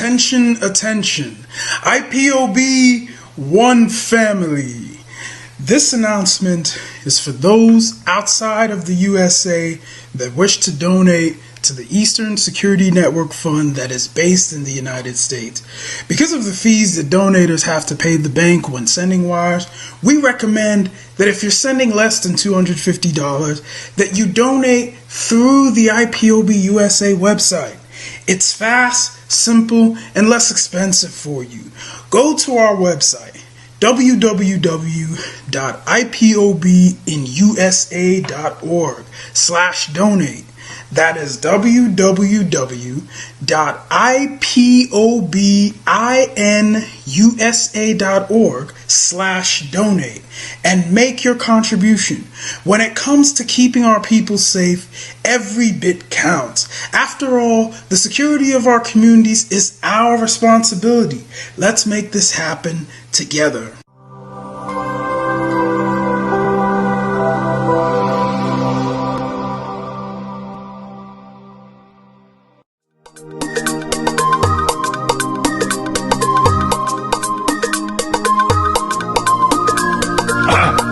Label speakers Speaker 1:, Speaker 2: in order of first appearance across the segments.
Speaker 1: Attention, attention. IPOB One Family. This announcement is for those outside of the USA that wish to donate to the Eastern Security Network Fund that is based in the United States. Because of the fees that donators have to pay the bank when sending wires, we recommend that if you're sending less than $250, that you donate through the IPOB USA website. It's fast, simple, and less expensive for you. Go to our website, www.ipobinusa.org/donate. That is www.ipobinusa.org/donate and make your contribution. When it comes to keeping our people safe, every bit counts. After all, the security of our communities is our responsibility. Let's make this happen together.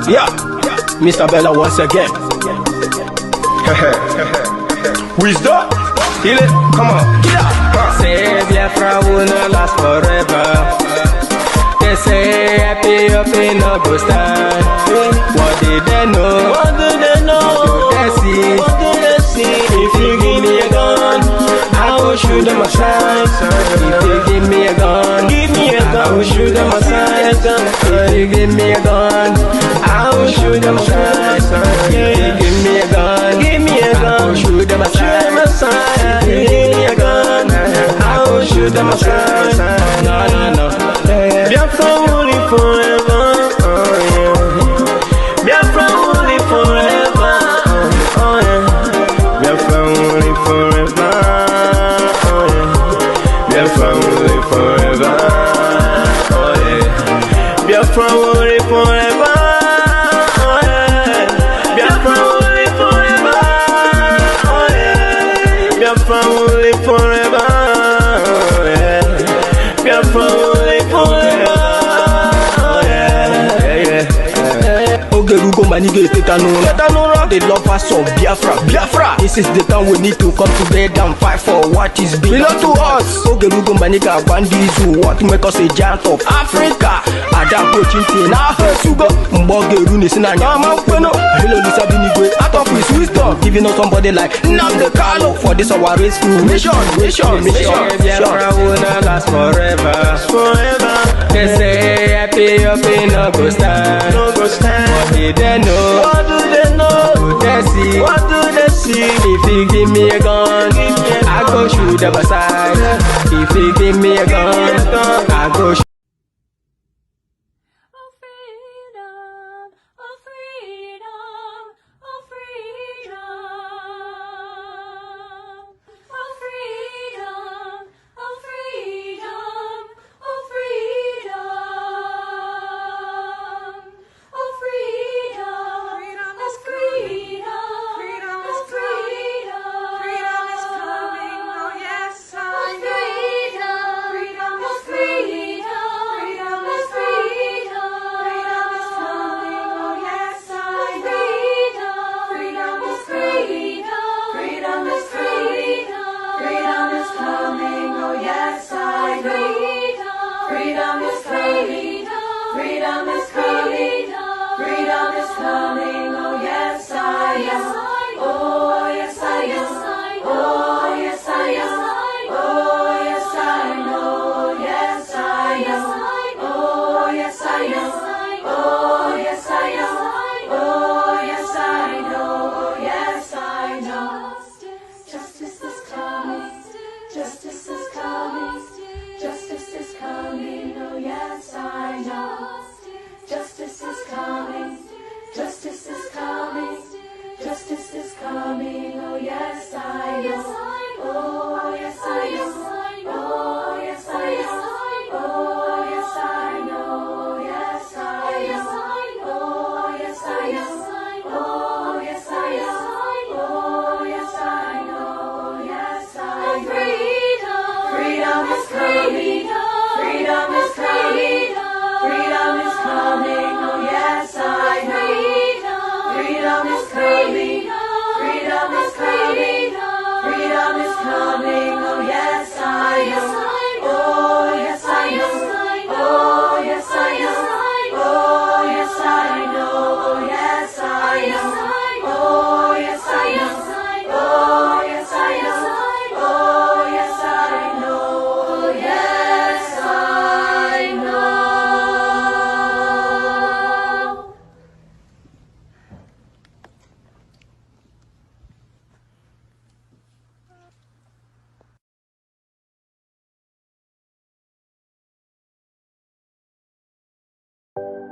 Speaker 2: Yeah, Mr. Bella once again. Wisdom, heal it, come on, yeah.
Speaker 3: Say Biafra will not last forever. They say happy up in no go stand. What did they know? What do they know? What do they see? What do they see? If you give me a gun, I will shoot them aside. If you give me a gun, I will shoot them aside. If you give me a gun, I will shoot them aside. If you give me a gun, I will shoot them aside. If you give me a gun, I will shoot them aside. No, no, no. Biafra will live forever. Oh yeah. Biafra will live forever. Oh yeah. Biafra will live forever. Oh yeah. Biafra will live forever. Oh yeah. Biafra will live forever. Biafra will live forever, oh yeah. Biafra will live forever, oh yeah. Ogerugo manige tetanura, the lovers of Biafra. This is the time we need to come together and fight for what is belong to us. Ogerugo maniga bandizu, what make us a giant of Africa. Adam Pochinti na Sugo, Mbogeru Nisina Nyama Kweno. Hello Lisa Binigwe, out of his wisdom, giving us somebody like nnamdi for this our race mission. Biafra will not last forever. They say happy up in no go stand. What do they know? What do they know? What do they see? What do they see? If you give me a gun, I go shoot them aside. If you give me a gun, I go shoot.
Speaker 4: Freedom.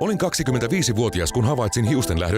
Speaker 4: Olin 25-vuotias, kun havaitsin hiusten lähdön.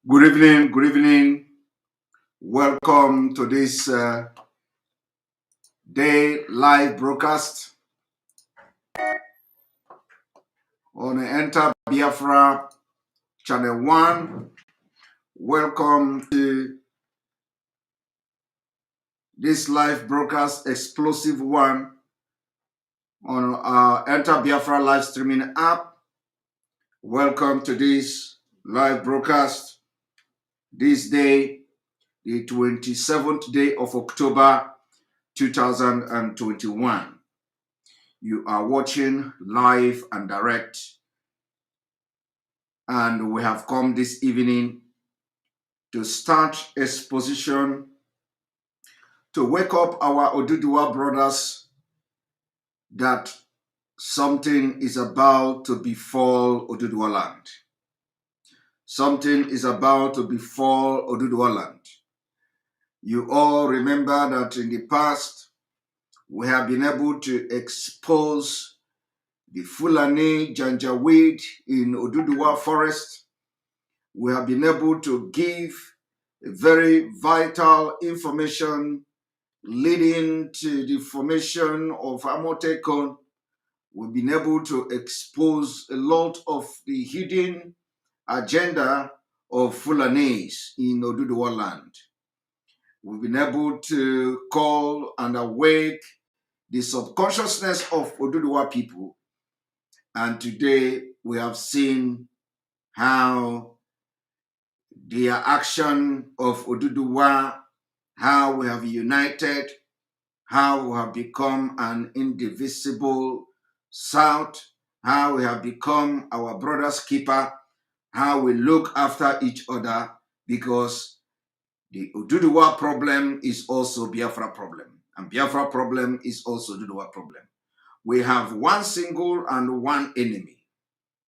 Speaker 5: Good evening, good evening. Welcome to this day live broadcast on the Enter Biafra Channel 1. Welcome to this live broadcast, explosive one, on our Enter Biafra live streaming app. Welcome to this live broadcast this day, the 27th day of October 2021. You are watching live and direct, and we have come this evening to start exposition to wake up our Oduduwa brothers that something is about to befall Oduduwa land. Something is about to befall Oduduwa land. You all remember that in the past, we have been able to expose the Fulani Janjaweed in Oduduwa forest. We have been able to give very vital information leading to the formation of Amotekon. We've been able to expose a lot of the hidden agenda of Fulanis in Oduduwa land. We've been able to call and awake the subconsciousness of Oduduwa people. And today we have seen how the action of Oduduwa, how we have united, how we have become an indivisible South, how we have become our brother's keeper, how we look after each other, because the Oduduwa problem is also Biafra problem, and Biafra problem is also Oduduwa problem. We have one single and one enemy.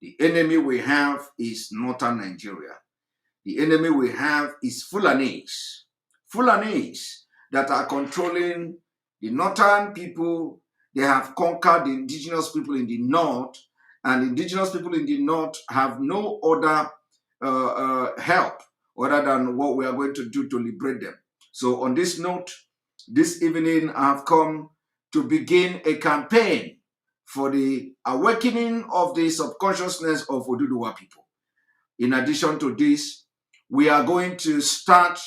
Speaker 5: The enemy we have is northern Nigeria. The enemy we have is Fulanese. Fulanese that are controlling the northern people. They have conquered the indigenous people in the north, and indigenous people in the north have no other help other than what we are going to do to liberate them. So on this note, this evening I have come to begin a campaign for the awakening of the subconsciousness of Oduduwa people. In addition to this, we are going to start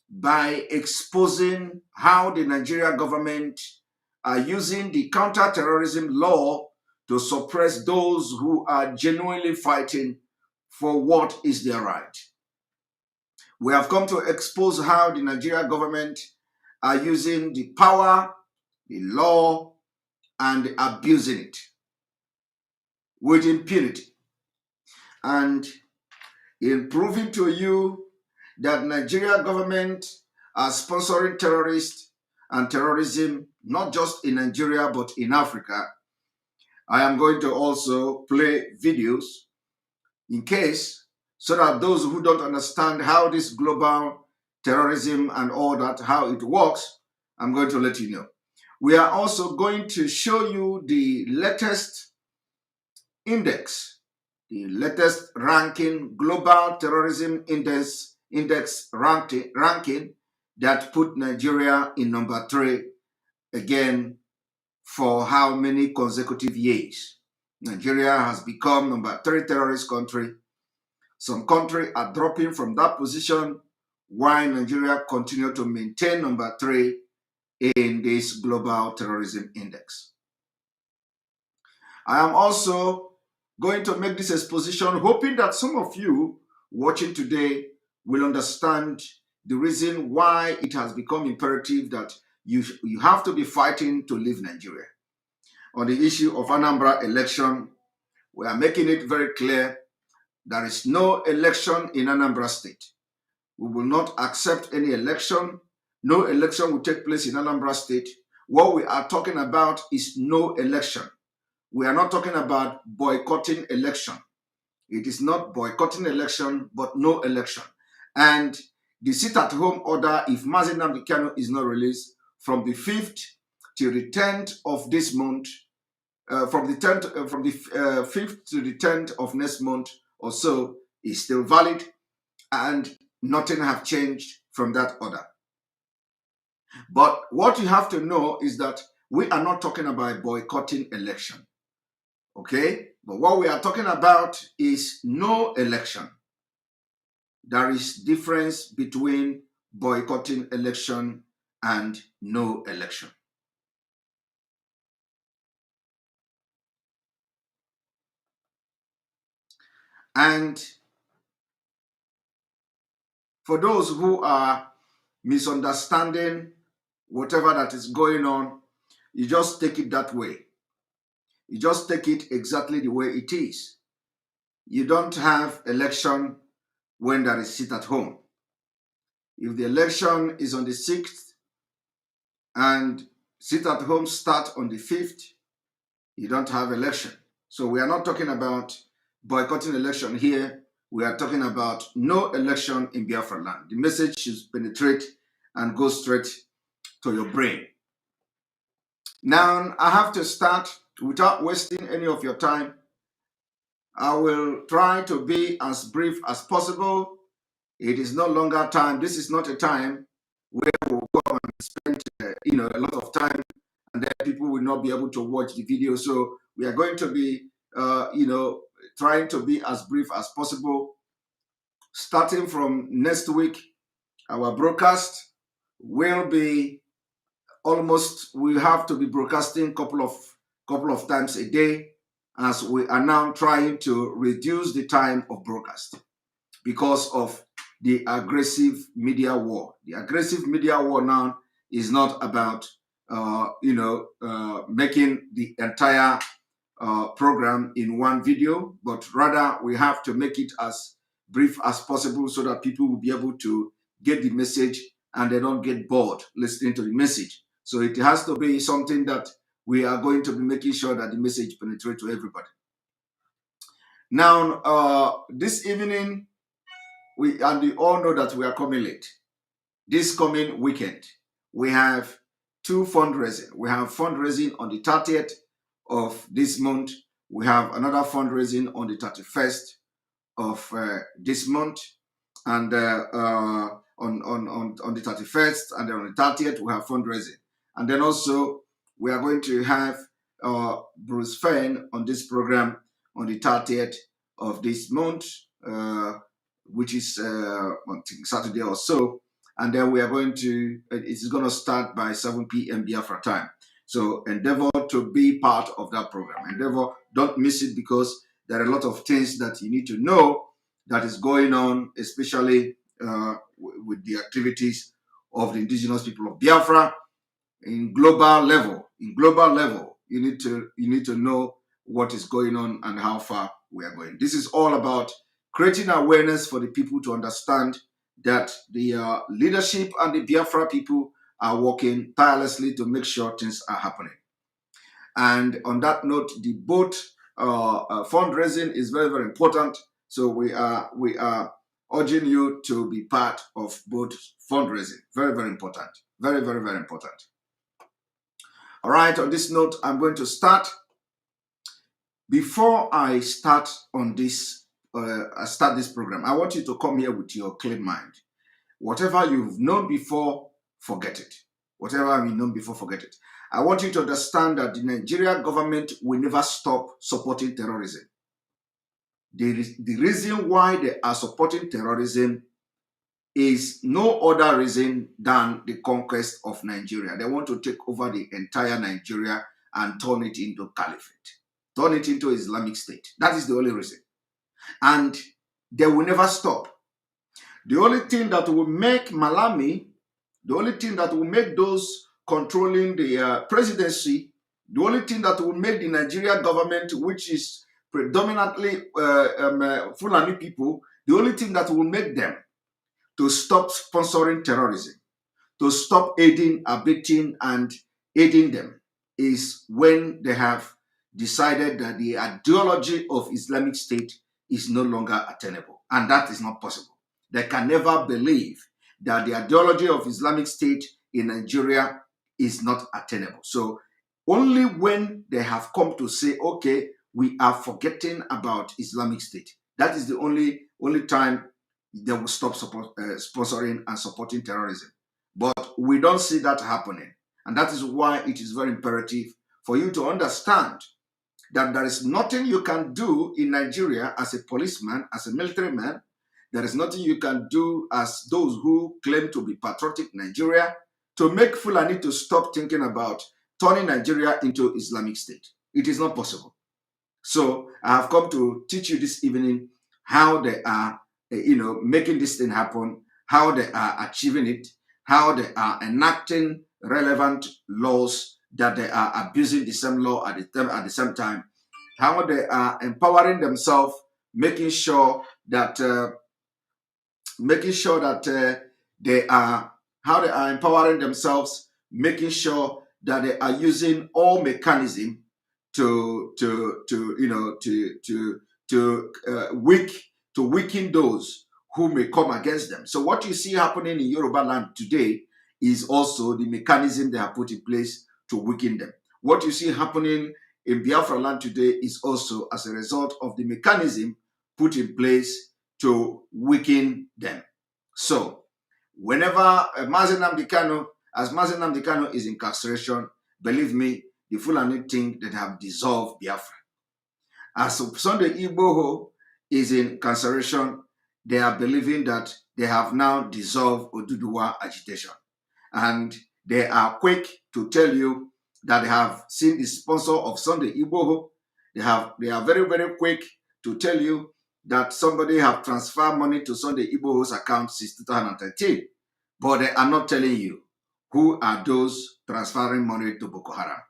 Speaker 5: by exposing how the Nigerian government are using the counter-terrorism law to suppress those who are genuinely fighting for what is their right. We have come to expose how the Nigerian government are using the power, the law, and abusing it with impunity. And in proving to you that Nigeria government are sponsoring terrorists and terrorism, not just in Nigeria, but in Africa, I am going to also play videos in case, so that those who don't understand how this global terrorism and all that, how it works, I'm going to let you know. We are also going to show you the latest index, the latest ranking, global terrorism index ranking that put Nigeria in number 3 again for how many consecutive years. Nigeria has become number 3 terrorist country. Some countries are dropping from that position, while Nigeria continue to maintain number 3 in this global terrorism index. I am also going to make this exposition, hoping that some of you watching today will understand the reason why it has become imperative that you have to be fighting to leave Nigeria. On the issue of Anambra election, we are making it very clear there is no election in Anambra State. We will not accept any election. No election will take place in Anambra State. What we are talking about is no election. We are not talking about boycotting election. It is not boycotting election, but no election. And the sit-at-home order, if nnamdi Kanu is not released, from the 5th till the 10th of this month, from the 5th to the 10th of next month or so, is still valid, and nothing have changed from that order. But what you have to know is that we are not talking about boycotting election. Okay? But what we are talking about is no election. There is difference between boycotting election and no election. And for those who are misunderstanding whatever that is going on, you just take it that way. You just take it exactly the way it is. You don't have election when there is sit at home. If the election is on the 6th and sit at home start on the 5th, you don't have election. So we are not talking about boycotting election here. We are talking about no election in Biafra land. The message should penetrate and go straight to your brain. Now, I have to start without wasting any of your time. I will try to be as brief as possible. It is no longer time. This is not a time where we'll go and spend a lot of time, and then people will not be able to watch the video. So we are going to be trying to be as brief as possible. Starting from next week, our broadcast will be we have to be broadcasting couple of times a day, as we are now trying to reduce the time of broadcast because of the aggressive media war. The aggressive media war now is not about making the entire program in one video, but rather we have to make it as brief as possible so that people will be able to get the message and they don't get bored listening to the message. So it has to be something that we are going to be making sure that the message penetrates to everybody. Now, this evening, we all know that we are coming late. This coming weekend, we have two fundraising. We have fundraising on the 30th of this month. We have another fundraising on the 31st of this month, and on the 31st, and then on the 30th we have fundraising, and then also we are going to have Bruce Fenn on this program on the 30th of this month, which is Saturday or so, and then we are going to, it's going to start by 7 p.m. Biafra time. So endeavor to be part of that program. Endeavor, don't miss it, because there are a lot of things that you need to know that is going on, especially with the activities of the indigenous people of Biafra in global level. In global level, you need to know what is going on and how far we are going. This is all about creating awareness for the people to understand that the leadership and the Biafra people are working tirelessly to make sure things are happening. And on that note, the boat fundraising is very, very important. So we are urging you to be part of boat fundraising. Very, very important. Very, very, very important. All right, on this note, I'm going to start. Before I start on this, start this program, I want you to come here with your clear mind. Whatever you've known before, forget it. Whatever you've known before, forget it. I want you to understand that the Nigerian government will never stop supporting terrorism. The reason why they are supporting terrorism is no other reason than the conquest of Nigeria. They want to take over the entire Nigeria and turn it into caliphate, turn it into Islamic State. That is the only reason. And they will never stop. The only thing that will make Malami, the only thing that will make those controlling the presidency, the only thing that will make the Nigerian government, which is predominantly Fulani people, the only thing that will make them to stop sponsoring terrorism, to stop aiding, abetting, and aiding them, is when they have decided that the ideology of Islamic State is no longer attainable. And that is not possible. They can never believe that the ideology of Islamic State in Nigeria is not attainable. So only when they have come to say, okay, we are forgetting about Islamic State, that is the only time they will stop sponsoring and supporting terrorism. But we don't see that happening. And that is why it is very imperative for you to understand that there is nothing you can do in Nigeria as a policeman, as a military man. There is nothing you can do as those who claim to be patriotic Nigeria to make Fulani to stop thinking about turning Nigeria into Islamic State. It is not possible. So I have come to teach you this evening how they are, making this thing happen, how they are achieving it, how they are enacting relevant laws, that they are abusing the same law at the same time, how they are empowering themselves, making sure that they are empowering themselves, making sure that they are using all mechanism to weaken those who may come against them. So what you see happening in Yoruba land today is also the mechanism they have put in place to weaken them. What you see happening in Biafra land today is also as a result of the mechanism put in place to weaken them. So whenever nnamdi kanu is incarceration, believe me, the Fulani think that they have dissolved Biafra. As Sunday Igboho is in incarceration, they are believing that they have now dissolved Oduduwa agitation. And they are quick to tell you that they have seen the sponsor of Sunday Igboho. They are very, very quick to tell you that somebody have transferred money to Sunday Igboho's account since 2013. But they are not telling you who are those transferring money to Boko Haram.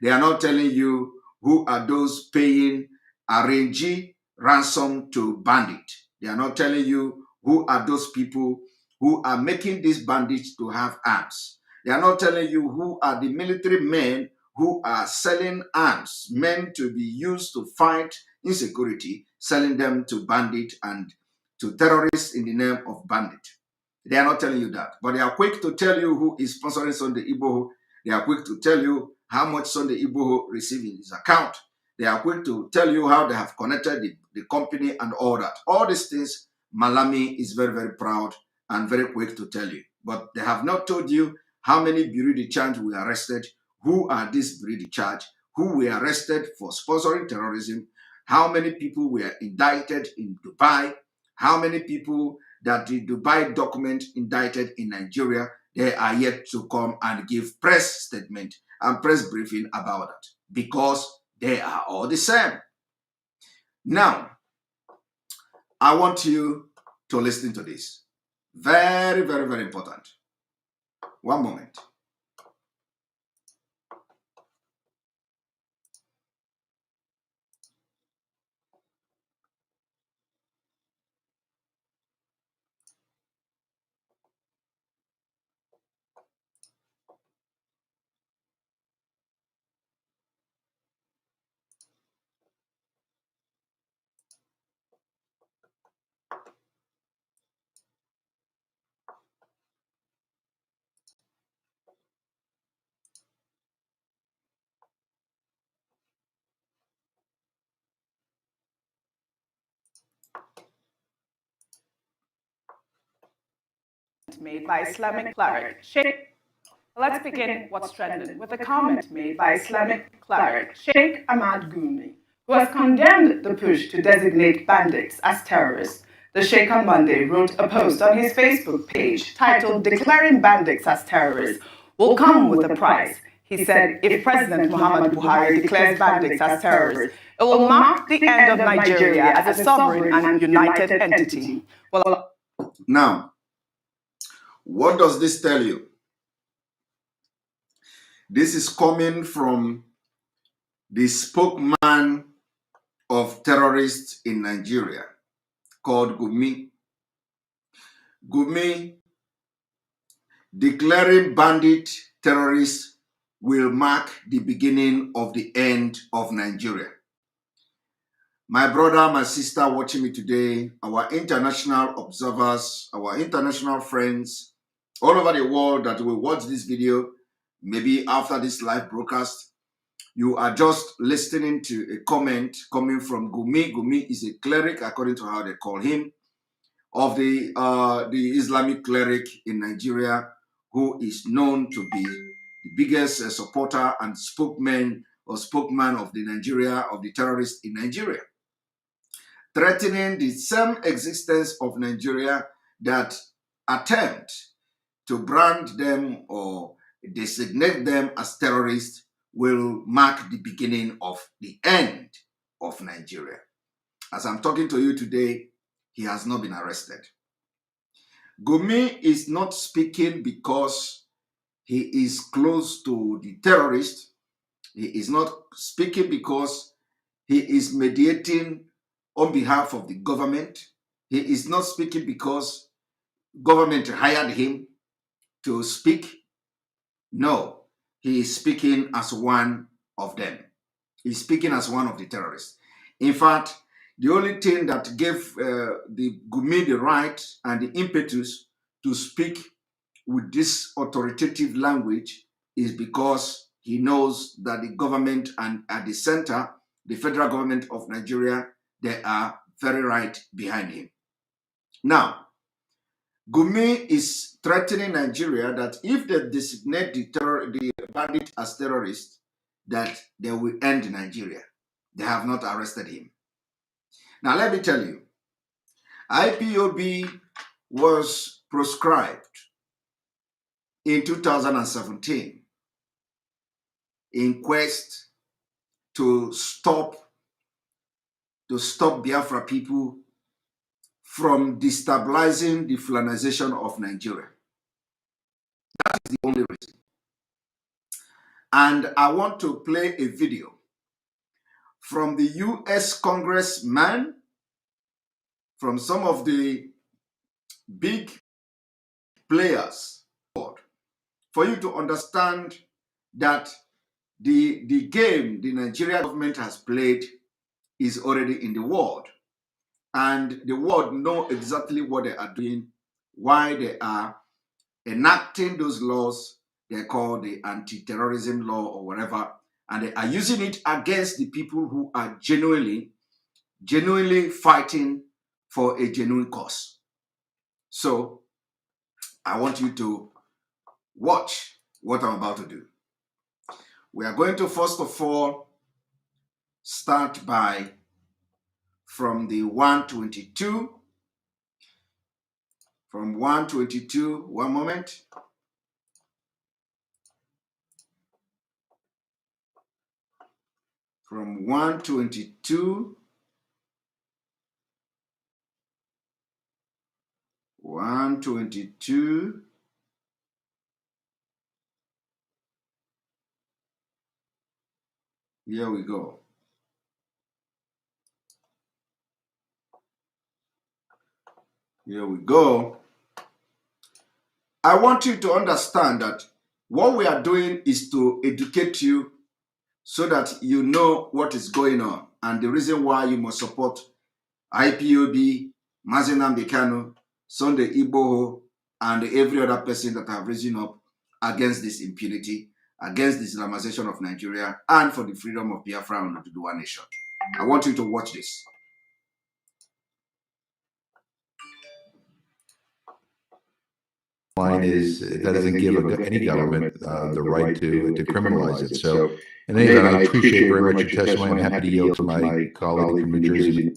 Speaker 5: They are not telling you who are those paying RNG ransom to bandit. They are not telling you who are those people who are making these bandits to have arms. They are not telling you who are the military men who are selling arms meant to be used to fight insecurity, selling them to bandits and to terrorists in the name of bandit. They are not telling you that, but they are quick to tell you who is sponsoring Sunday Igboho. They are quick to tell you how much Sunday Igboho received in his account. They are quick to tell you how they have connected the company and all that. All these things, Malami is very, very proud and very quick to tell you. But they have not told you how many Bureau de Change were arrested, who are these Bureau de Change, who were arrested for sponsoring terrorism, how many people were indicted in Dubai, how many people that the Dubai document indicted in Nigeria. They are yet to come and give press statement and press briefing about that, because they are all the same. Now, I want you to listen to this. Very, very, very important. One moment.
Speaker 6: Made by Islamic cleric Sheikh. Let's begin what's trending with a comment made by Islamic cleric Sheikh Ahmad Gumi, who has condemned the push to designate bandits as terrorists. The Sheikh on Monday wrote a post on his Facebook page titled "Declaring bandits as terrorists will come with a price." He said if President Muhammad Buhari declares bandits as terrorists, it will mark the end of Nigeria as a sovereign and united entity. Well,
Speaker 5: now, what does this tell you? This is coming from the spokesman of terrorists in Nigeria called Gumi. Gumi declaring bandit terrorists will mark the beginning of the end of Nigeria. My brother, my sister watching me today, our international observers, our international friends all over the world that will watch this video, maybe after this live broadcast, you are just listening to a comment coming from Gumi. Gumi is a cleric, according to how they call him, of the Islamic cleric in Nigeria, who is known to be the biggest supporter and spokesman of the terrorists in Nigeria, threatening the same existence of Nigeria that attempt to brand them or designate them as terrorists will mark the beginning of the end of Nigeria. As I'm talking to you today, he has not been arrested. Gumi is not speaking because he is close to the terrorist. He is not speaking because he is mediating on behalf of the government. He is not speaking because government hired him to speak. No, he is speaking as one of them. He's speaking as one of the terrorists. In fact, the only thing that gave the Gumi the right and the impetus to speak with this authoritative language is because he knows that the government and at the center, the federal government of Nigeria, they are very right behind him. Now, Gumi is threatening Nigeria that if they designate the bandit as terrorists, that they will end Nigeria. They have not arrested him. Now, let me tell you, IPOB was proscribed in 2017 in quest to stop Biafra people from destabilizing the Fulanization of Nigeria. That is the only reason. And I want to play a video from the US congressman, from some of the big players, for you to understand that the game the Nigerian government has played is already in the world. And the world know exactly what they are doing, why they are enacting those laws they call the anti-terrorism law or whatever, and they are using it against the people who are genuinely fighting for a genuine cause. So I want you to watch what I'm about to do. We are going to first of all start by from the 122. From 122, one moment. From 122, 122, here we go. Here we go. I want you to understand that what we are doing is to educate you so that you know what is going on and the reason why you must support IPOB, nnamdi Kanu, Sunday Igboho, and every other person that have risen up against this impunity, against the Islamization of Nigeria, and for the freedom of Biafra and Oduduwa nation. I want you to watch this.
Speaker 7: Line is it doesn't give any government the right to criminalize it. So, in any event, I appreciate very much your testimony. I'm happy to yield to my colleague from New Jersey.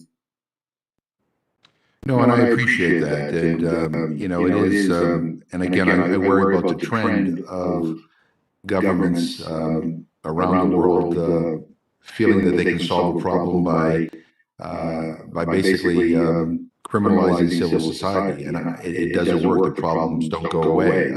Speaker 7: No, and I appreciate that. And, you know, it is, and again, I worry about the trend of governments around the world feeling that they can solve a problem by basically criminalizing civil society, and it doesn't work. The problems don't go away.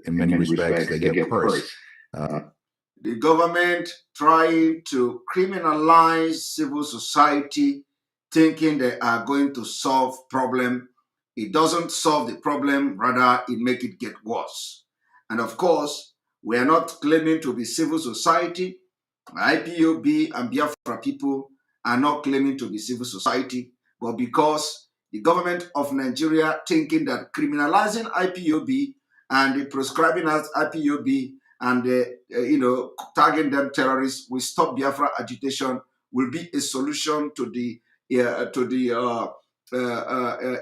Speaker 7: In many respects, they get worse.
Speaker 5: The government trying to criminalize civil society, thinking they are going to solve problem. It doesn't solve the problem, rather it make it get worse. And of course, we are not claiming to be civil society. IPOB and Biafra people are not claiming to be civil society, but because the government of Nigeria thinking that criminalizing IPOB and prescribing as IPOB and tagging them terrorists will stop Biafra agitation, will be a solution to the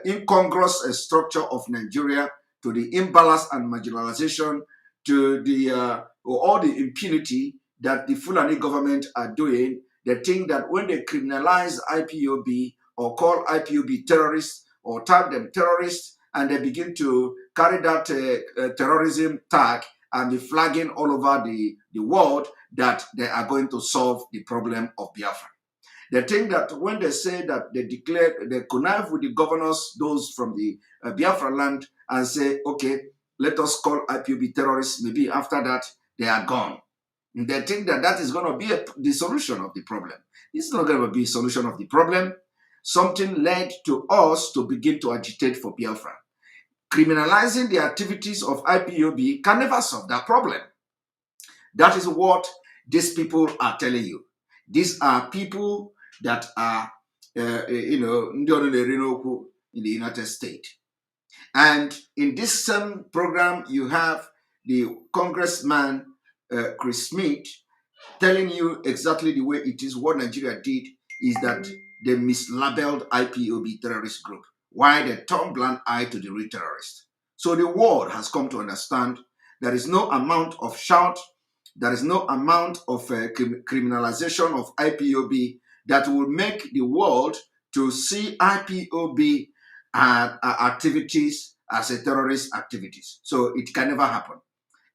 Speaker 5: incongruous structure of Nigeria, to the imbalance and marginalization, to the all the impunity that the Fulani government are doing. They think that when they criminalize IPOB or call IPOB terrorists or tag them terrorists, and they begin to carry that terrorism tag and be flagging all over the world, that they are going to solve the problem of Biafra. They think that when they say that they declare, they connive with the governors, those from the Biafra land, and say, okay, let us call IPOB terrorists, maybe after that, they are gone. And they think that that is going to be the solution of the problem. It's not going to be a solution of the problem. Something led to us to begin to agitate for Biafra. Criminalizing the activities of IPOB can never solve that problem. That is what these people are telling you. These are people that are, in the United States. And in this same program, you have the Congressman Chris Smith telling you exactly the way it is. What Nigeria did is that they mislabeled IPOB terrorist group, why they turned blind eye to the real terrorists. So the world has come to understand there is no amount of shout, there is no amount of criminalization of IPOB that will make the world to see IPOB activities as a terrorist activities. So it can never happen.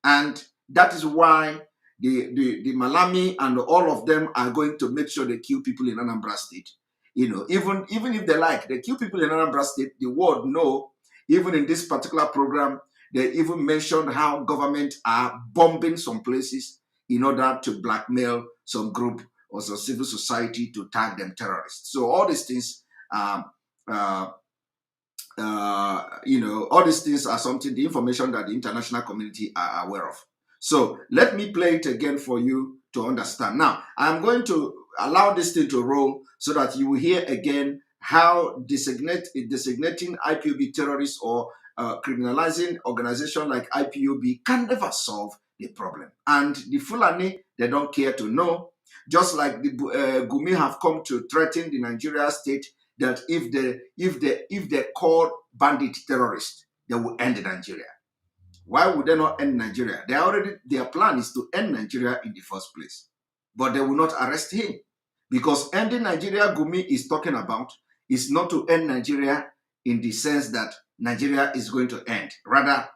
Speaker 5: And that is why the Malami and all of them are going to make sure they kill people in Anambra State. You know, even if they like, they kill people in Anambra State, the world know, even in this particular program, they even mentioned how government are bombing some places in order to blackmail some group or some civil society to tag them terrorists. So all these things, all these things are something, the information that the international community are aware of. So let me play it again for you to understand. Now, I'm going to allow this thing to roll so that you will hear again how designating IPOB terrorists or criminalizing organization like IPOB can never solve the problem. And the Fulani, they don't care to know. Just like the Gumi have come to threaten the Nigeria state that if they call bandit terrorists, they will end Nigeria. Why would they not end Nigeria? Their plan is to end Nigeria in the first place. But they will not arrest him. Because ending Nigeria, Gumi is talking about, is not to end Nigeria in the sense that Nigeria is going to end. Rather,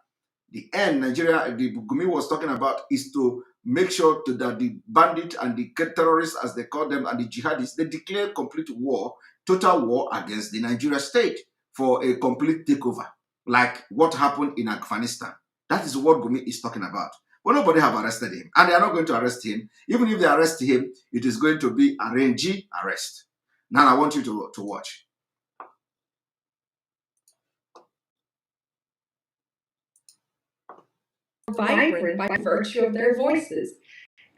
Speaker 5: the end Nigeria, the Gumi was talking about, is to make sure that the bandit and the terrorists, as they call them, and the jihadists, they declare complete war, total war against the Nigeria state for a complete takeover, like what happened in Afghanistan. That is what Gumi is talking about. But nobody have arrested him, and they are not going to arrest him. Even if they arrest him, it is going to be a rangy arrest. Now I want you to watch.
Speaker 8: Vibrant by virtue of their voices.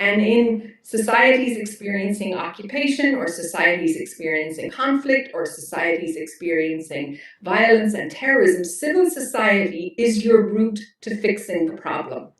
Speaker 8: And in societies experiencing occupation, or societies experiencing conflict, or societies experiencing violence and terrorism, civil society is your route to fixing the problem.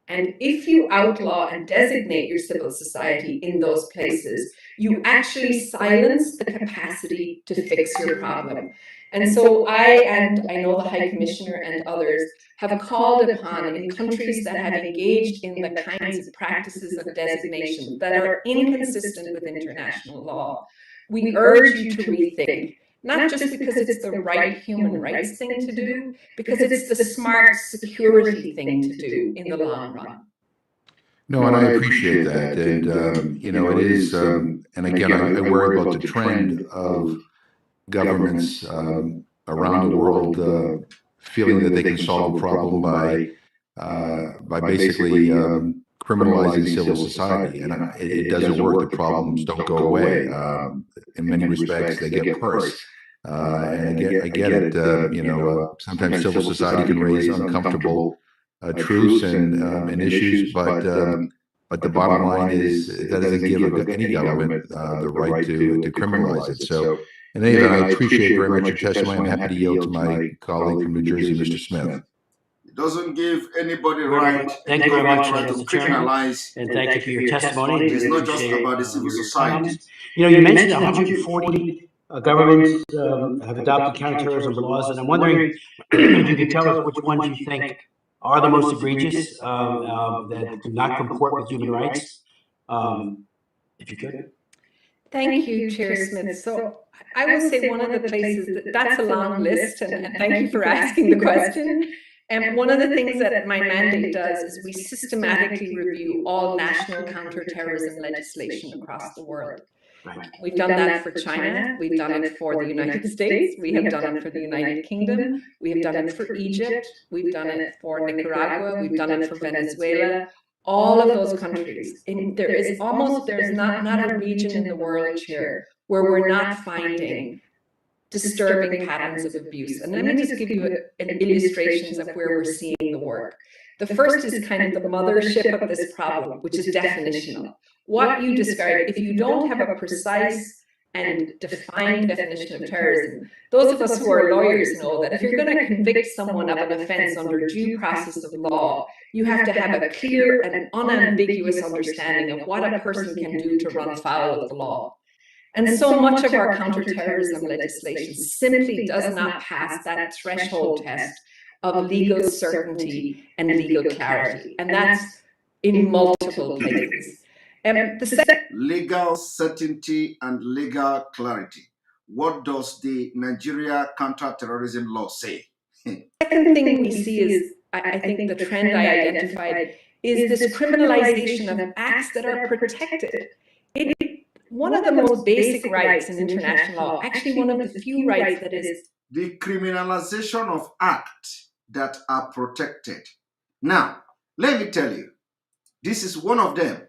Speaker 8: And if you outlaw and designate your civil society in those places, you actually silence the capacity to fix your problem. And so I know the High Commissioner and others have called upon, in countries that have engaged in the kinds of practices of designation that are inconsistent with international law, we urge you to rethink, not just because it's the right human rights thing to do, because it's the smart security thing to do in the long run.
Speaker 7: No, and I appreciate that. And, you know, it is, and again, I worry about the trend of governments around the world feeling that they can solve a problem by basically criminalizing civil society. And it doesn't work. The problems don't go away. In many respects, they get worse. And I get it. You know, sometimes civil society can raise uncomfortable truths and issues, but the bottom line is it doesn't give any government the right to criminalize it. So, in any event, I appreciate very much your testimony. I'm happy to yield to my colleague from New Jersey, Mr. Smith.
Speaker 5: It doesn't give anybody right.
Speaker 9: Thank you very much,
Speaker 5: right to
Speaker 9: Mr. Chairman,
Speaker 5: criminalize.
Speaker 9: and thank you for your testimony.
Speaker 5: It's not just about the civil society.
Speaker 9: You know, you mentioned 140 governments have adopted counterterrorism laws, and I'm wondering if you could tell us which ones you think are the most egregious that do not comport with human rights, if you could.
Speaker 8: Thank you, Chair Smith. So I will say one of the places that's a long list, and thank you for asking the question. And one of the things that my mandate does is we systematically review all national counterterrorism legislation across the world.
Speaker 9: Right.
Speaker 8: We've done that for China, we've done it for the United States, we have done it for the United Kingdom, we have done it for Egypt, we've done it for Nicaragua, we've done it for Venezuela, all of those countries. And there's not a region in the world, Chair, where we're not finding disturbing patterns of abuse. And let me just give you illustrations of where we're seeing the work. The first is kind of the mothership of this problem, which is definitional. What you described, if you don't have a precise and defined definition of terrorism, those of us who are lawyers know that if you're going to convict someone of an offense under due process of law, you have to have a clear and unambiguous understanding of what a person can do to run foul of the law. And so much of our counterterrorism legislation simply does not pass that threshold test of legal certainty and legal clarity. And that's in multiple places.
Speaker 5: Legal certainty and legal clarity. What does the Nigeria counterterrorism law say?
Speaker 8: Second thing we see is, I think the trend I identified, is this criminalization of acts that are protected. One of the most basic rights in international law, actually one of the few rights that is...
Speaker 5: The criminalization of acts that are protected. Now, let me tell you, this is one of them.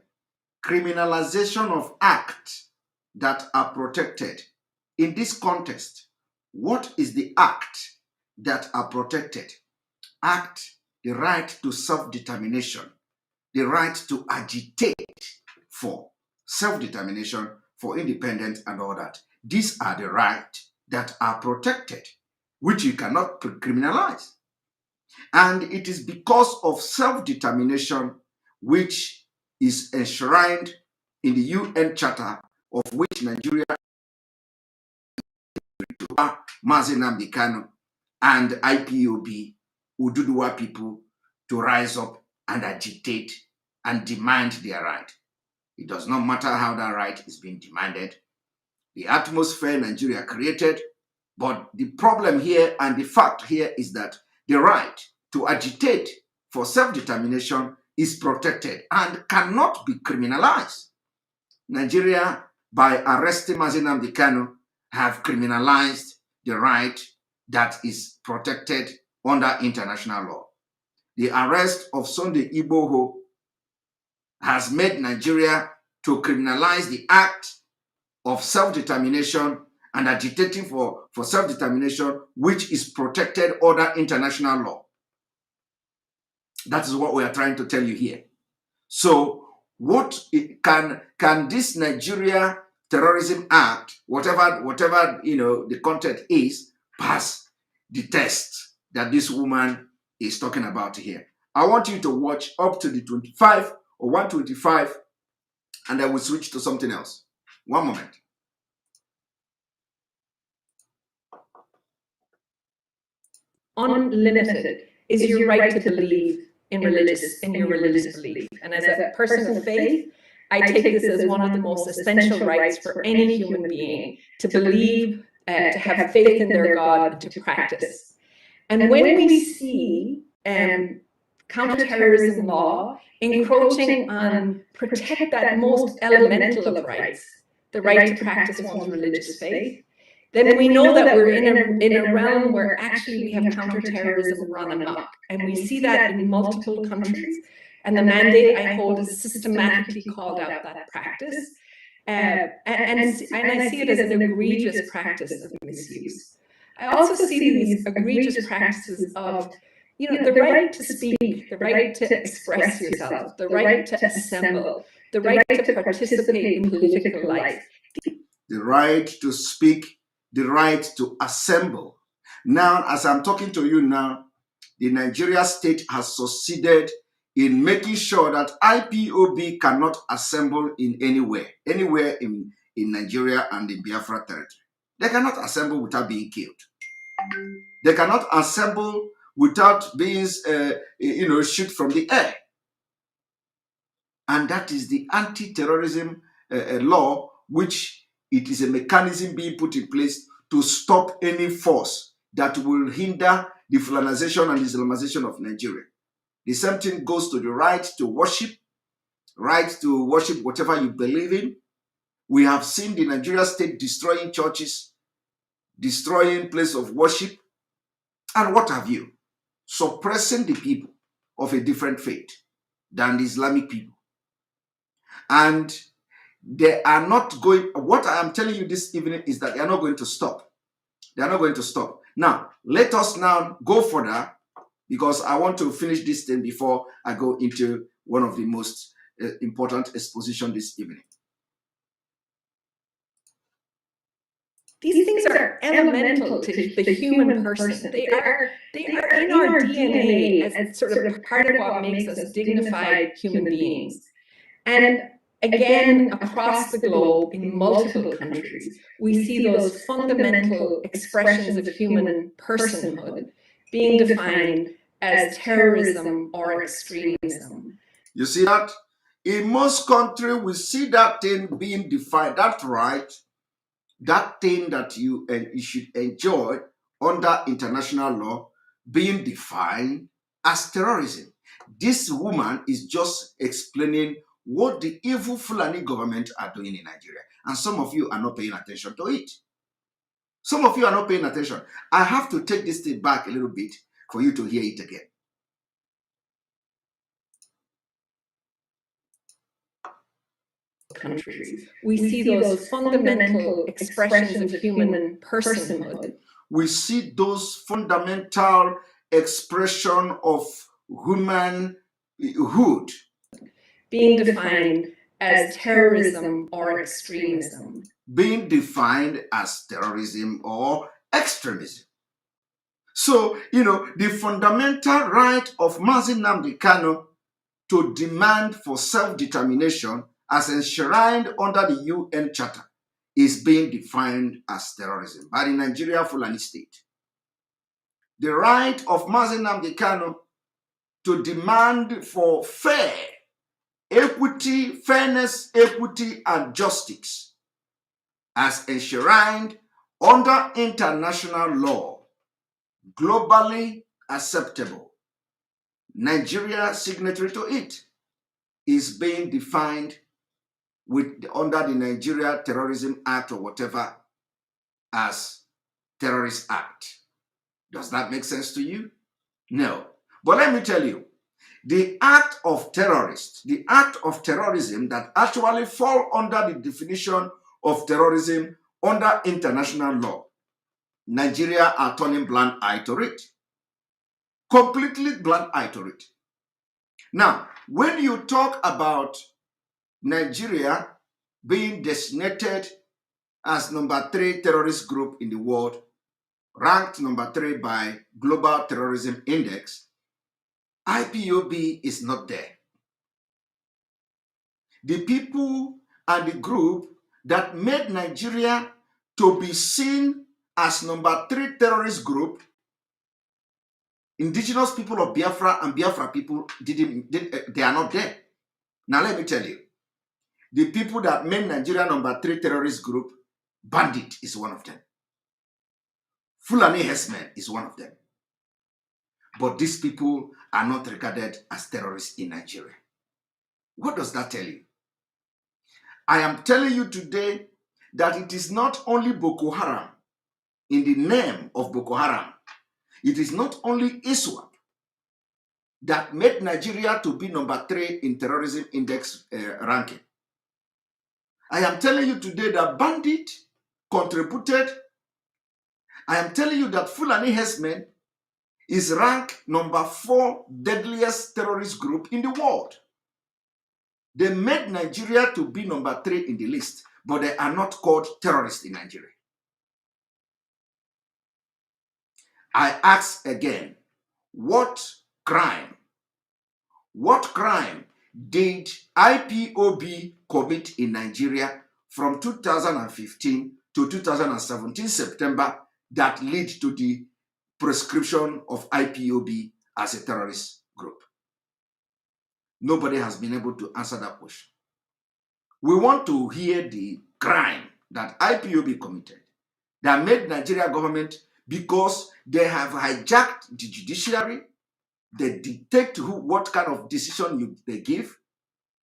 Speaker 5: Criminalization of acts that are protected. In this context, what is the act that are protected? Act, the right to self-determination. the right to agitate for self-determination, for independence and all that. These are the rights that are protected, which you cannot criminalize. And it is because of self-determination which is enshrined in the UN Charter, of which Nigeria nnamdi Kanu and IPOB Ududuwa people to rise up and agitate and demand their right. It does not matter how that right is being demanded. The atmosphere Nigeria created, but the problem here and the fact here is that the right to agitate for self-determination is protected and cannot be criminalized. Nigeria, by arresting nnamdi Kanu, have criminalized the right that is protected under international law. The arrest of Sunday Igboho has made Nigeria to criminalize the act of self-determination and agitating for self-determination, which is protected under international law. That is what we are trying to tell you here. So what can this Nigeria Terrorism Act, whatever the content is, pass the test that this woman is talking about here? I want you to watch up to the 25 or 125, and I will switch to something else. One moment.
Speaker 8: Unlimited is your right to believe in your religious belief. And as a person of faith, I take this as one of the most essential rights for any human being, to believe, to have faith in their God, and to practice. And when we see counterterrorism law encroaching on protect that most elemental of rights, the right to practice one's religious faith, then we know that we're in a realm where actually we have counterterrorism run amok. And we see that in multiple countries. And the mandate I hold is systematically called out that practice. And I see it as an egregious practice of misuse. I also see these egregious practices of, the right to speak, the right to express yourself, the right to assemble, the right to participate in political life.
Speaker 5: The right to speak, the right to assemble. Now, as I'm talking to you now, the Nigeria state has succeeded in making sure that IPOB cannot assemble in anywhere in Nigeria and in Biafra territory. They cannot assemble without being killed. They cannot assemble without being, shoot from the air. And that is the anti-terrorism law, which it is a mechanism being put in place to stop any force that will hinder the Fulanization and Islamization of Nigeria. The same thing goes to the right to worship whatever you believe in. We have seen the Nigeria state destroying churches, destroying places of worship, and what have you, suppressing the people of a different faith than the Islamic people. And they are not going, what I am telling you this evening is that they are not going to stop. They are not going to stop. Now, let us now go further, because I want to finish this thing before I go into one of the most important exposition this evening.
Speaker 8: These things are elemental to the human person. They are in our DNA as sort of part of what makes us dignified human beings. And again, across the globe, in multiple countries, we see those fundamental expressions of human personhood being defined as terrorism or extremism.
Speaker 5: You see that? In most countries, we see that thing being defined, that right, that thing that you should enjoy under international law being defined as terrorism. This woman is just explaining what the evil Fulani government are doing in Nigeria. And some of you are not paying attention to it. Some of you are not paying attention. I have to take this thing back a little bit for you to hear it again.
Speaker 8: Countries, we see those fundamental expressions of human personhood.
Speaker 5: We see those fundamental expression of humanhood
Speaker 8: being defined as terrorism or extremism.
Speaker 5: Being defined as terrorism or extremism. So, the fundamental right of nnamdi Kanu to demand for self-determination as enshrined under the UN Charter is being defined as terrorism by the Nigeria Fulani state. The right of nnamdi Kanu to demand for fairness, equity, and justice as enshrined under international law, globally acceptable, Nigeria signatory to it, is being defined under the Nigeria Terrorism Act or whatever as terrorist act. Does that make sense to you? No. But let me tell you, the act of terrorism that actually fall under the definition of terrorism under international law, Nigeria are turning blind eye to it. Completely blind eye to it. Now, when you talk about Nigeria being designated as number 3 terrorist group in the world, ranked number 3 by Global Terrorism Index, IPOB is not there. The people and the group that made Nigeria to be seen as number 3 terrorist group, indigenous people of Biafra and Biafra people, they are not there. Now let me tell you, the people that made Nigeria number 3 terrorist group, bandit is one of them. Fulani herdsmen is one of them. But these people are not regarded as terrorists in Nigeria. What does that tell you? I am telling you today that it is not only Boko Haram, in the name of Boko Haram, it is not only ISWAP that made Nigeria to be number 3 in terrorism index ranking. I am telling you today that bandit contributed. I am telling you that Fulani herdsmen is ranked number 4 deadliest terrorist group in the world. They made Nigeria to be number 3 in the list, but they are not called terrorists in Nigeria. I ask again, what crime did IPOB commit in Nigeria from 2015 to 2017 September that lead to the prescription of IPOB as a terrorist group? Nobody has been able to answer that question. We want to hear the crime that IPOB committed that made Nigeria government, because they have hijacked the judiciary, they dictate what kind of decision they give.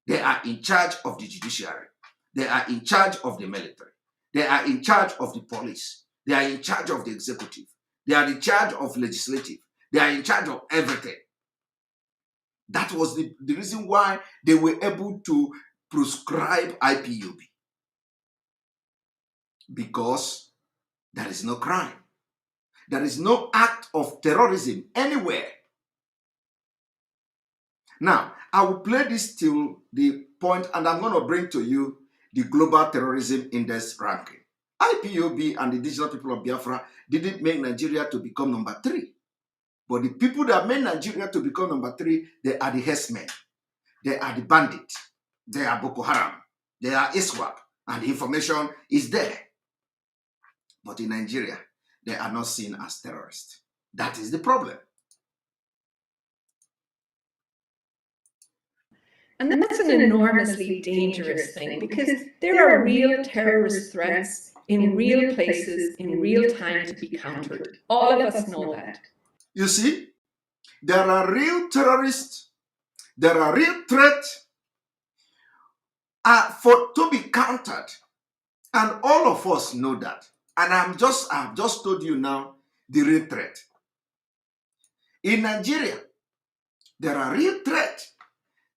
Speaker 5: They are in charge of the judiciary. They are in charge of the military. They are in charge of the police. They are in charge of the executive. They are in charge of legislative. They are in charge of everything. That was the reason why they were able to prescribe IPOB. Because there is no crime. There is no act of terrorism anywhere. Now, I will play this till the point, and I'm going to bring to you the Global Terrorism Index ranking. IPOB and the indigenous people of Biafra didn't make Nigeria to become number 3. But the people that made Nigeria to become number 3, they are the herdsmen. They are the bandits. They are Boko Haram. They are ISWAP. And the information is there. But in Nigeria, they are not seen as terrorists. That is the problem.
Speaker 8: And that's an enormously dangerous thing, because there are real terrorist threats in real places, in real time, to be countered. All of us know that.
Speaker 5: You see, there are real terrorists, there are real threats to be countered. And all of us know that. And I've just told you now the real threat. In Nigeria, there are real threats.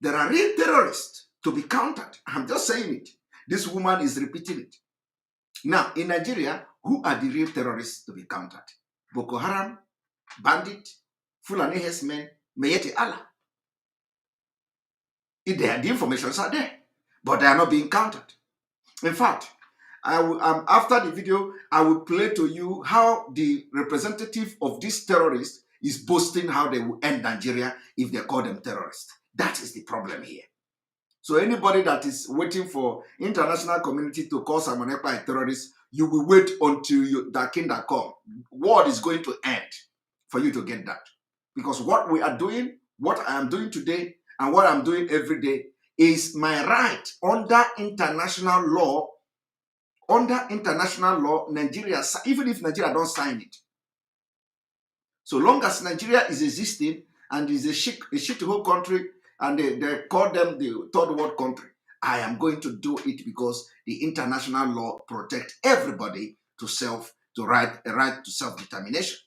Speaker 5: There are real terrorists to be countered. I'm just saying it. This woman is repeating it. Now, in Nigeria, who are the real terrorists to be countered? Boko Haram, bandit, Fulani herdsmen, Mayete Allah. The informations are there, but they are not being counted. In fact, after the video, I will play to you how the representative of this terrorist is boasting how they will end Nigeria if they call them terrorists. That is the problem here. So anybody that is waiting for international community to call Simon Ekpa a terrorist, you will wait until that kingdom come. War is going to end for you to get that. Because what we are doing, what I am doing today, and what I'm doing every day is my right under international law. Under international law, Nigeria, even if Nigeria don't sign it, so long as Nigeria is existing and is a shithole country, and they call them the third world country, I am going to do it because the international law protects everybody a right to self-determination.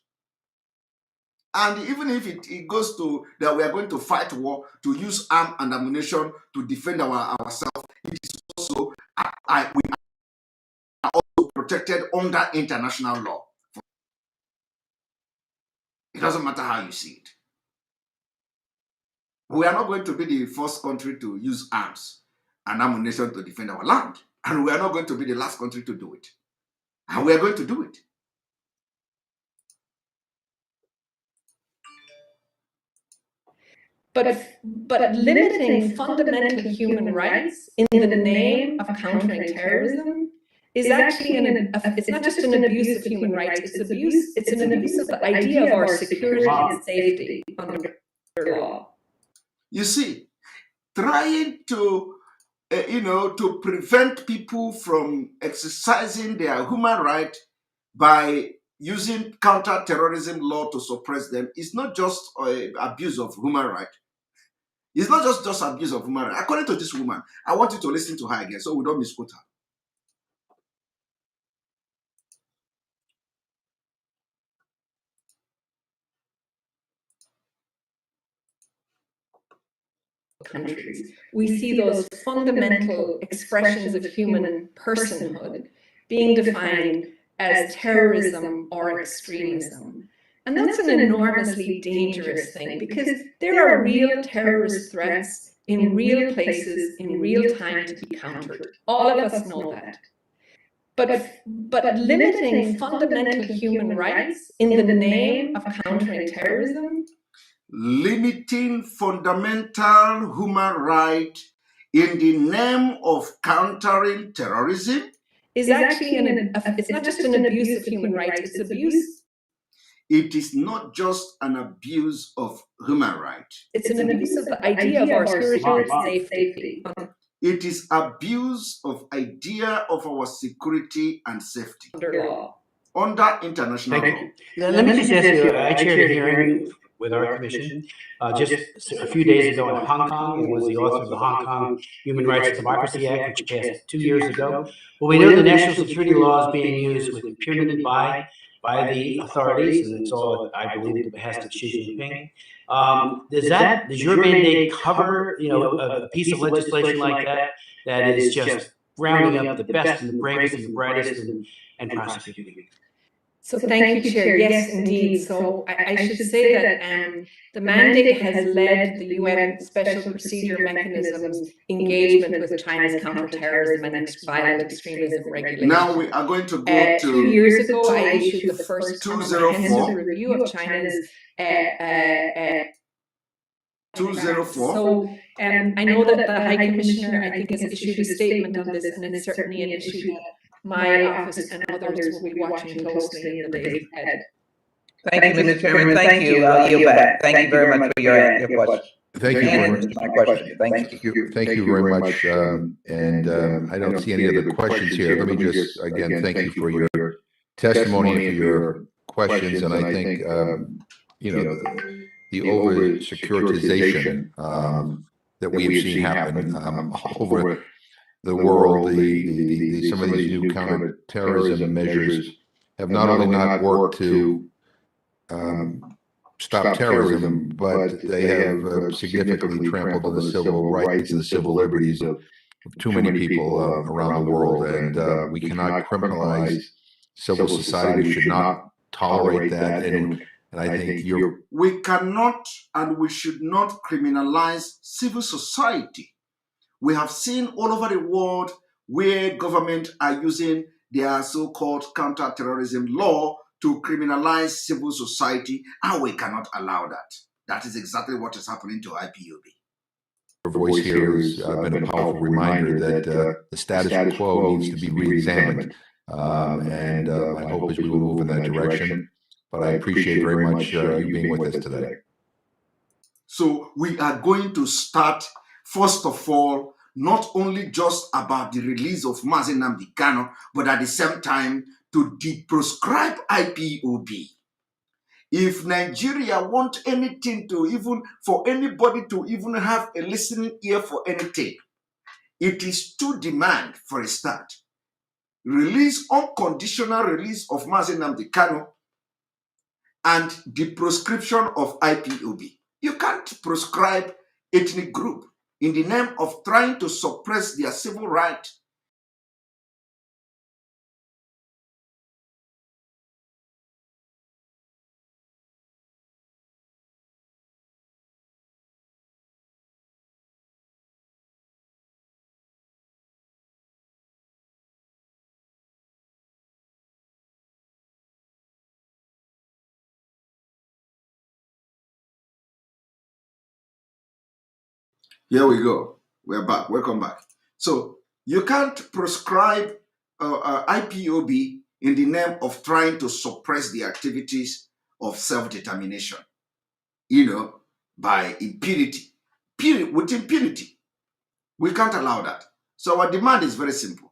Speaker 5: And even if it goes to that we are going to fight war, to use arms and ammunition to defend ourselves, it is also we are also protected under international law. It doesn't matter how you see it. We are not going to be the first country to use arms and ammunition to defend our land. And we are not going to be the last country to do it. And we are going to do it.
Speaker 8: But limiting fundamental human rights in the name of countering terrorism is actually it's not just an abuse of human rights, it's an abuse of the idea of our security and safety under law.
Speaker 5: You see, trying to to prevent people from exercising their human right by using counter-terrorism law to suppress them is not just abuse of human right. It's not just abuse of human right. According to this woman, I want you to listen to her again so we don't misquote her.
Speaker 8: Countries, we see those fundamental expressions of human personhood being defined as terrorism or extremism. And that's an enormously dangerous thing because there are real terrorist threats in real places in real time to be countered. All of us know that. But limiting fundamental human rights in the name of countering terrorism,
Speaker 5: limiting fundamental human right in the name of countering terrorism
Speaker 8: is actually it's not just an abuse of human rights, it's abuse.
Speaker 5: It is not just an abuse of human rights.
Speaker 8: It's an abuse of the idea of our security and safety.
Speaker 5: It is abuse of idea of our security and safety.
Speaker 8: Under law.
Speaker 5: Under international law.
Speaker 9: Let me just ask you, I chaired a hearing with our commission just a few days ago in Hong Kong, and was the author of the Hong Kong Human Rights and Democracy Act, which passed 2 years ago. Well, we know the national security law is being used with impunity by the authorities, and it's all, I believe, at the behest of Xi Jinping. Does your mandate cover, a piece of legislation like that is just rounding up the best and the bravest and the brightest and prosecuting?
Speaker 8: So thank you, Chair. Yes, indeed. So I should say that the mandate has led the UN Special Procedure Mechanism's engagement with China's counterterrorism and violent extremism regulation.
Speaker 5: Now we are going to go to
Speaker 8: 2 years ago, I issued the first
Speaker 5: 204
Speaker 8: review of China's
Speaker 5: 204.
Speaker 8: So I know that the High Commissioner, I think, has issued a statement on this, and it's certainly an issue that my office and others will be watching closely in the days ahead.
Speaker 10: Thank you, Mr. Chairman. Thank you. I'll yield back. Thank you very much for your question.
Speaker 7: Thank you very much.
Speaker 10: My question. Thank you.
Speaker 7: Thank you very much. And I don't see any other questions here. Let me just, again, thank you for your testimony and for your questions. And I think, the over-securitization that we have seen happen over the world, some of these new counterterrorism measures have not only not worked to stop terrorism, but they have significantly trampled on the civil rights and the civil liberties of too many people around the world. And we cannot criminalize civil society. We should not tolerate that. And And I think
Speaker 5: we cannot and we should not criminalize civil society. We have seen all over the world where government are using their so-called counter-terrorism law to criminalize civil society, and we cannot allow that. That is exactly what is happening to IPOB.
Speaker 7: your voice here has been a powerful reminder that the status quo needs to be re-examined. And my hope is we will move in that direction. But I appreciate very much you being with us today.
Speaker 5: So we are going to start, first of all, not only just about the release of nnamdi Kanu, but at the same time to deproscribe IPOB. If Nigeria want anything to even, for anybody to even have a listening ear for anything, it is to demand, for a start, unconditional release of nnamdi Kanu and the proscription of IPOB. You can't proscribe ethnic group in the name of trying to suppress their civil rights. Here we go. We're back. Welcome back. So you can't prescribe IPOB in the name of trying to suppress the activities of self-determination, by impunity. With impunity. We can't allow that. So our demand is very simple.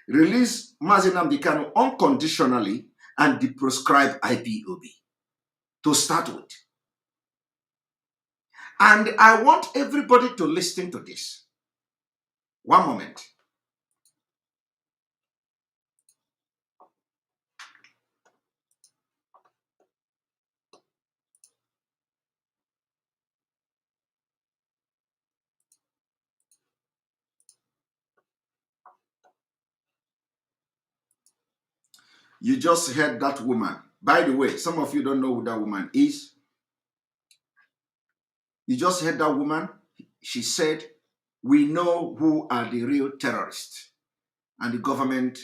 Speaker 5: Release nnamdi Kanu unconditionally and deproscribe IPOB to start with. And I want everybody to listen to this. One moment. You just heard that woman. By the way, some of you don't know who that woman is. You just heard that woman. She said, we know who are the real terrorists. And the government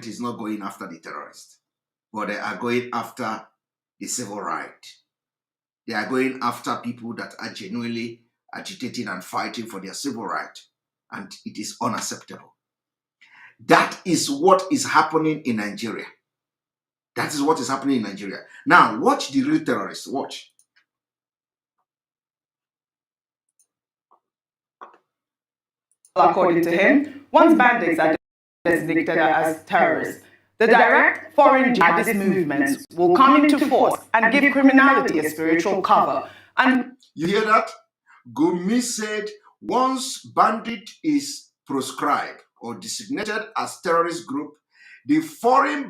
Speaker 5: is not going after the terrorists, but they are going after the civil right. They are going after people that are genuinely agitating and fighting for their civil right. And it is unacceptable. That is what is happening in Nigeria. That is what is happening in Nigeria. Now, watch the real terrorists. Watch.
Speaker 6: According to him, once bandits are designated as terrorists, the direct foreign jihadist movements will come into force and give criminality a spiritual cover. And
Speaker 5: you hear that? Gumi said once bandit is proscribed or designated as terrorist group, the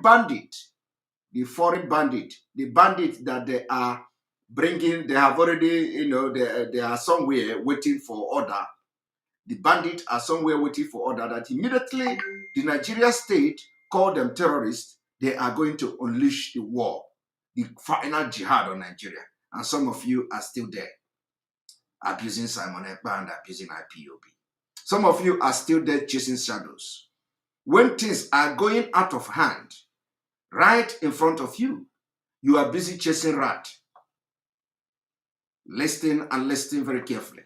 Speaker 5: bandit that they are bringing, they have already, they are somewhere waiting for order. The bandits are somewhere waiting for order that immediately the Nigeria state call them terrorists, they are going to unleash the war, the final jihad on Nigeria. And some of you are still there, abusing Simon Ekpa and abusing IPOB. Some of you are still there chasing shadows. When things are going out of hand, right in front of you, you are busy chasing rat. Listen and listen very carefully.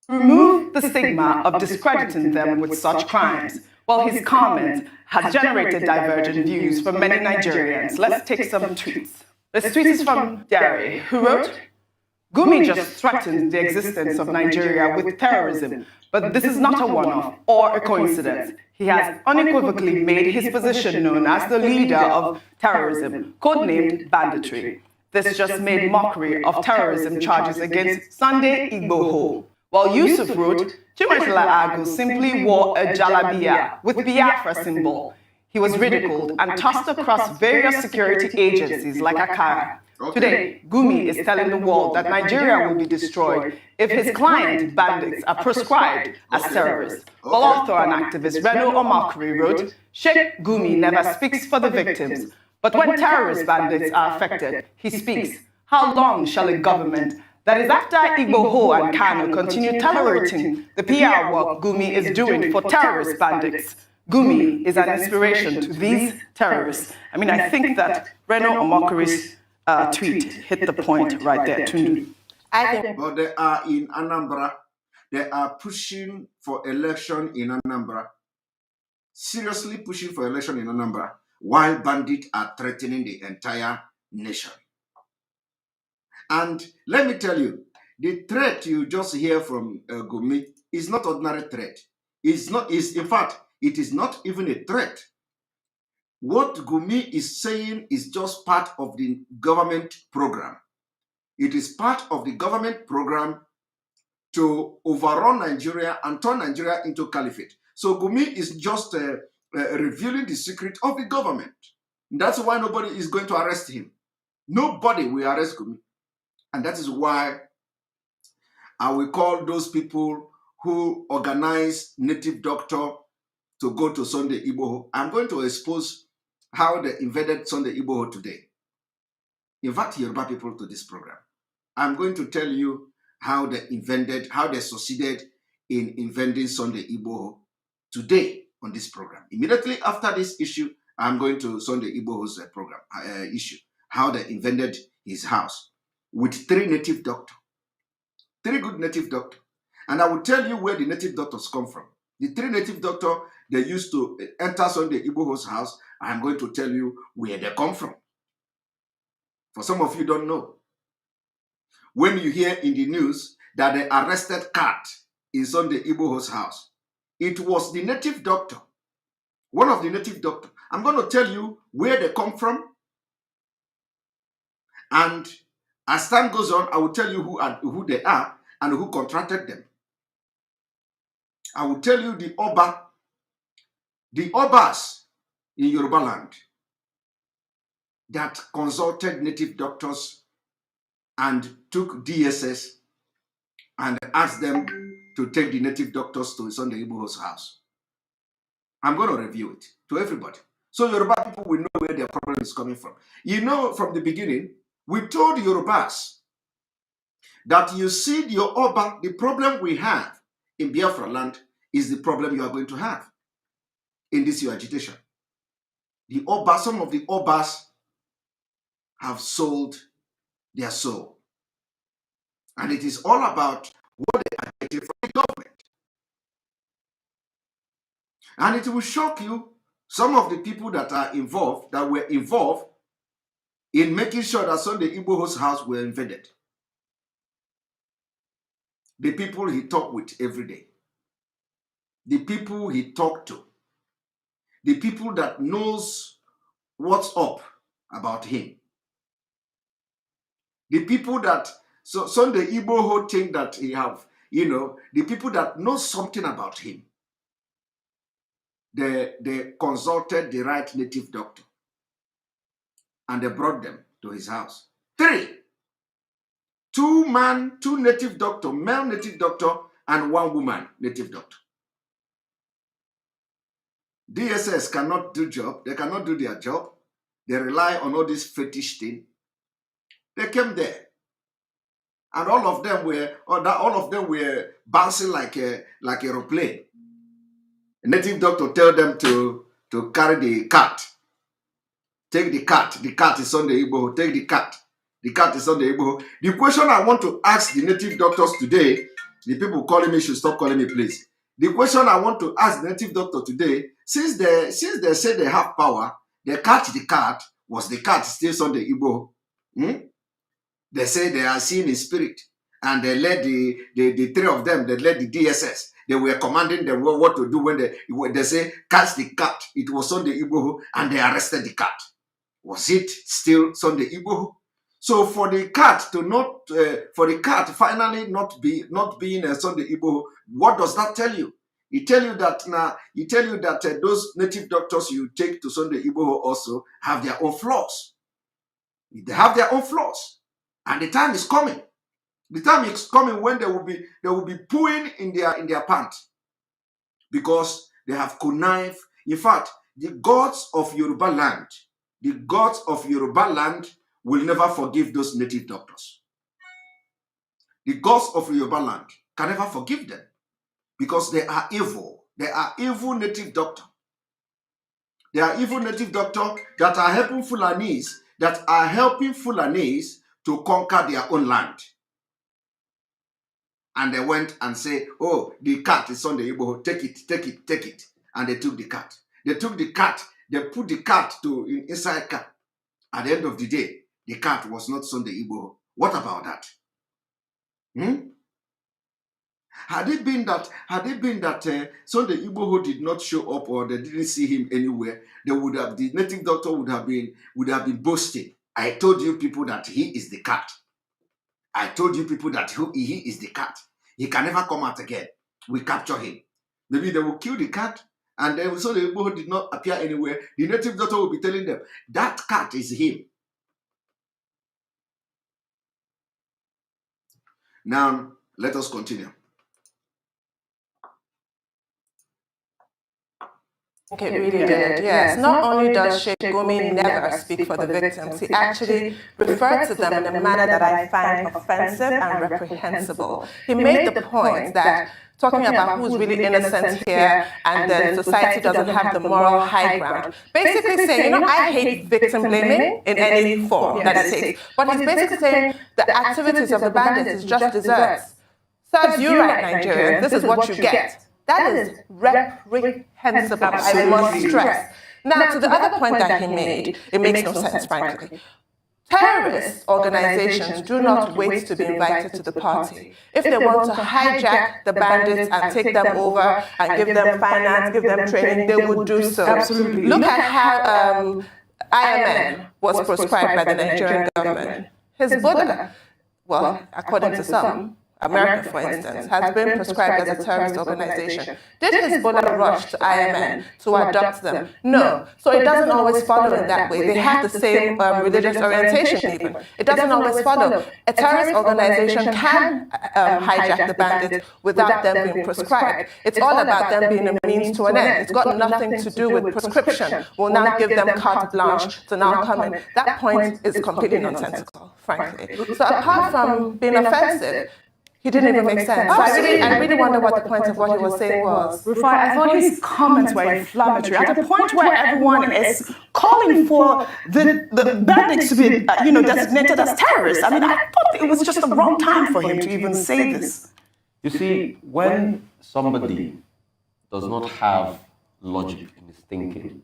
Speaker 6: Remove the stigma of discrediting them with such crimes. While his comment has generated divergent views from many Nigerians, let's take some tweets. This tweet is from Derry, who wrote, Gumi just threatened the existence of Nigeria with terrorism, but this is not a one-off or a coincidence. He has unequivocally made his position known as the leader of terrorism, codenamed banditry. This just made mockery of terrorism charges against Sunday Igboho. While Yusuf wrote, Chiwetala Agu simply wore a jalabiya with Biafra symbol. He was ridiculed and tossed across various security agencies like Akara. Today, Gumi is telling the world that Nigeria will be destroyed if his client bandits are proscribed as terrorists. While author and activist Reno Omakri wrote, Sheikh Gumi never speaks for the victims, But when terrorist bandits are affected, he speaks, how long shall a government that is after Igbo and Kanu continue tolerating the PR work Gumi is doing for terrorist bandits? Gumi is an inspiration to these terrorists. I mean, I think that Reno Omokri's tweet hit the point right there, Tundu.
Speaker 5: But they are in Anambra. They are pushing for election in Anambra. Seriously pushing for election in Anambra, while bandits are threatening the entire nation. And let me tell you, the threat you just hear from Gumi is not ordinary threat. In fact, it is not even a threat. What Gumi is saying is just part of the government program. It is part of the government program to overrun Nigeria and turn Nigeria into caliphate. So Gumi is just revealing the secret of the government. That's why nobody is going to arrest him. Nobody will arrest Gumi. And that is why I will call those people who organize native doctor to go to Sunday Igboho. I'm going to expose how they invaded Sunday Igboho today. Invite Yoruba people to this program. I'm going to tell you how they succeeded in invading Sunday Igboho today on this program. Immediately after this issue, I'm going to Sunday Igboho's program issue, how they invaded his house with 3 native doctors, 3 good native doctors. And I will tell you where the native doctors come from. The 3 native doctors, they used to enter Sunday Igboho's house. I'm going to tell you where they come from. For some of you don't know. When you hear in the news that they arrested cat in Sunday Igboho's house, it was the native doctor, one of the native doctors. I'm going to tell you where they come from. And as time goes on, I will tell you who they are and who contracted them. I will tell you the Obas in Yoruba land that consulted native doctors and took DSS and asked them to take the native doctors to Sunday Igboho's house. I'm going to review it to everybody. So Yoruba people will know where their problem is coming from. You know, from the beginning, we told Yorubas that you see your Oba, the problem we have in Biafra land is the problem you are going to have in this your agitation. The Oba, some of the Obas have sold their soul. And it is all about what they are getting from the government. And it will shock you, some of the people that were involved in making sure that Sunday Igboho's house were invaded. The people he talked with every day. The people he talked to. The people that knows what's up about him. The people that, so Sunday Igboho think that he have, the people that know something about him. They consulted the right native doctor. And they brought them to his house. 3. 2 native doctor, male native doctor, and 1 woman native doctor. DSS cannot do job. They cannot do their job. They rely on all this fetish thing. They came there. And all of them were bouncing like a aeroplane. A native doctor tell them to carry the cat. Take the cat. The cat is Sunday Igboho. Take the cat. The cat is Sunday Igboho. The question I want to ask the native doctors today, the people calling me should stop calling me, please. The question I want to ask the native doctor today, since they say they have power, they catch the cat. Was the cat still Sunday Igboho? They say they are seen in spirit. And they led the 3 of them, they led the DSS. They were commanding them what to do when they say, catch the cat. It was Sunday Igboho, and they arrested the cat. Was it still Sunday Igboho? So for the cat finally not being a Sunday Igboho, what does that tell you? It tell you that those native doctors you take to Sunday Igboho also have their own flaws. They have their own flaws, and the time is coming. The time is coming when they will be pooing in their pants because they have connived. In fact, the gods of Yoruba land, the gods of Yoruba land will never forgive those native doctors. The gods of Yoruba land can never forgive them because they are evil. They are evil native doctors. They are evil native doctors that are helping Fulanis to conquer their own land. And they went and say, oh, the cat is on the Igbo, take it, take it, take it. And they took the cat. They took the cat, they put the cat inside cat. At the end of the day, the cat was not Sunday Igbo. What about that? Had it been that Sunday Igbo did not show up or they didn't see him anywhere, the native doctor would have been boasting. I told you people that he is the cat. I told you people that he is the cat. He can never come out again. We capture him. Maybe they will kill the cat, and then so the Igbo did not appear anywhere. The native doctor will be telling them that cat is him. Now let us continue.
Speaker 11: Okay, really did. Yes. Not only does Sheikh Gumi never speak for the victims, he actually referred to them in a manner that I find offensive and reprehensible. He made the point that talking about who's really innocent here and then society doesn't have the moral high ground. Basically saying, I hate victim blaming in any form that it takes. But he's basically saying the activities of the bandits is just desserts. Serves you right, Nigeria. This is what you get. That is reprehensible, I must stress. Now, to the other point that he made, it makes no sense, frankly. Terrorist organizations do not wait to be invited to the party. If they want to hijack the bandits and take them over and give them finance, give them training, they would do so. Absolutely. Look at how IMN was proscribed by the Nigerian government. Hezbollah, well, according to some, America, for instance, has been prescribed as a terrorist organization. Did Hezbollah rush to IMN to adopt them? No. So it doesn't always follow in that way. They have the same religious orientation even. It doesn't always follow. A terrorist organization can hijack the bandits without them being prescribed. It's all about them being a means to an end. It's got nothing to do with prescription. We'll now give them carte blanche to now come in. That point is completely nonsensical, frankly. So apart from being offensive, he didn't even make sense. So I really wonder what the point of what he was saying was.
Speaker 6: Rufai, I thought his comments were inflammatory at a point where everyone is calling for the bandits to be, designated as terrorists. I mean, I thought it was just the wrong time for him to even say this.
Speaker 12: You see, when somebody does not have logic in his thinking,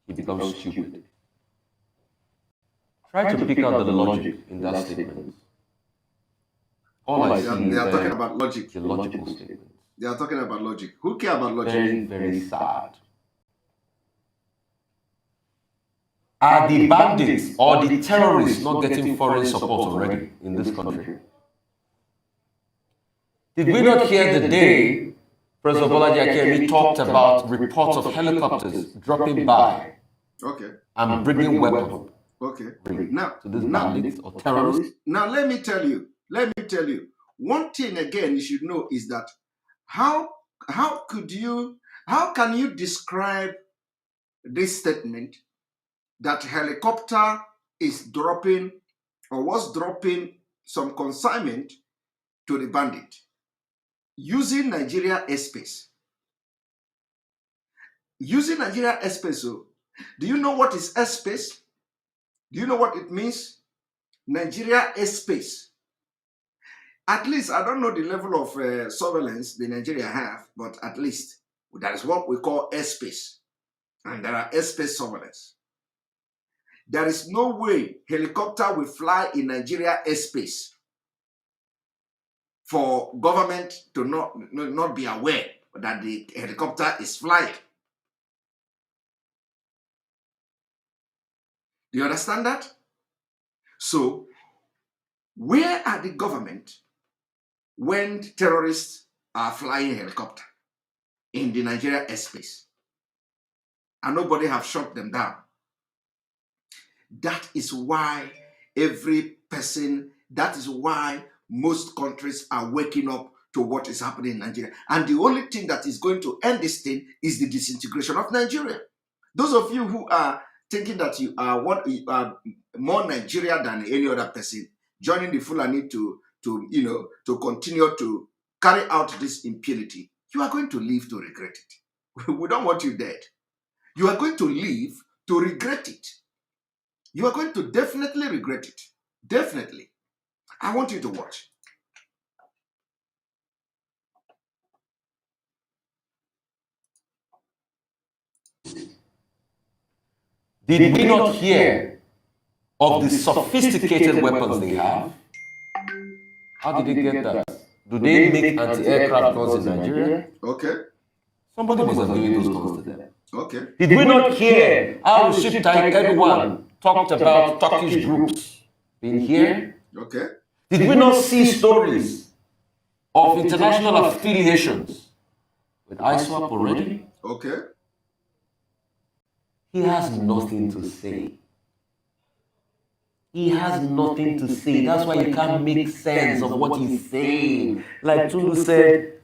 Speaker 12: he becomes stupid. Try to pick out the logic in that statement. All I see
Speaker 5: they are talking about logic.
Speaker 12: The logical statement.
Speaker 5: They are talking about logic. Who care about logic?
Speaker 12: Very, very sad. Are the bandits or the terrorists not getting foreign support already in this country? Did we not hear the day President Bolaji Akemi talked about reports of helicopters dropping by and bringing weapons to these bandits or terrorists?
Speaker 5: Now let me tell you, one thing again you should know is that how can you describe this statement that helicopter is dropping or was dropping some consignment to the bandit using Nigeria airspace? Using Nigeria airspace, so do you know what is airspace? Do you know what it means? Nigeria airspace. At least, I don't know the level of surveillance the Nigeria have, but at least that is what we call airspace. And there are airspace surveillance. There is no way helicopter will fly in Nigeria airspace for government to not be aware that the helicopter is flying. Do you understand that? So, where are the government when terrorists are flying helicopter in the Nigeria airspace and nobody have shot them down? That is why that is why most countries are waking up to what is happening in Nigeria. And the only thing that is going to end this thing is the disintegration of Nigeria. Those of you who are thinking that you are more Nigeria than any other person, joining the Fulani to continue to carry out this impunity, you are going to live to regret it. We don't want you dead. You are going to live to regret it. You are going to definitely regret it. Definitely. I want you to watch.
Speaker 12: Did we not hear of the sophisticated weapons they have? How did they get that? Do they make anti-aircraft guns in Nigeria?
Speaker 5: Okay.
Speaker 12: Somebody must have given those guns to them.
Speaker 5: Okay.
Speaker 12: Did we not hear how Recep Tayyip Erdogan talked about Turkish groups being here?
Speaker 5: Okay.
Speaker 12: Did we not see stories of international affiliations with ISWAP already?
Speaker 5: Okay.
Speaker 12: He has nothing to say. He has nothing to say. That's why you can't make sense of what he's saying. Like Tulu said.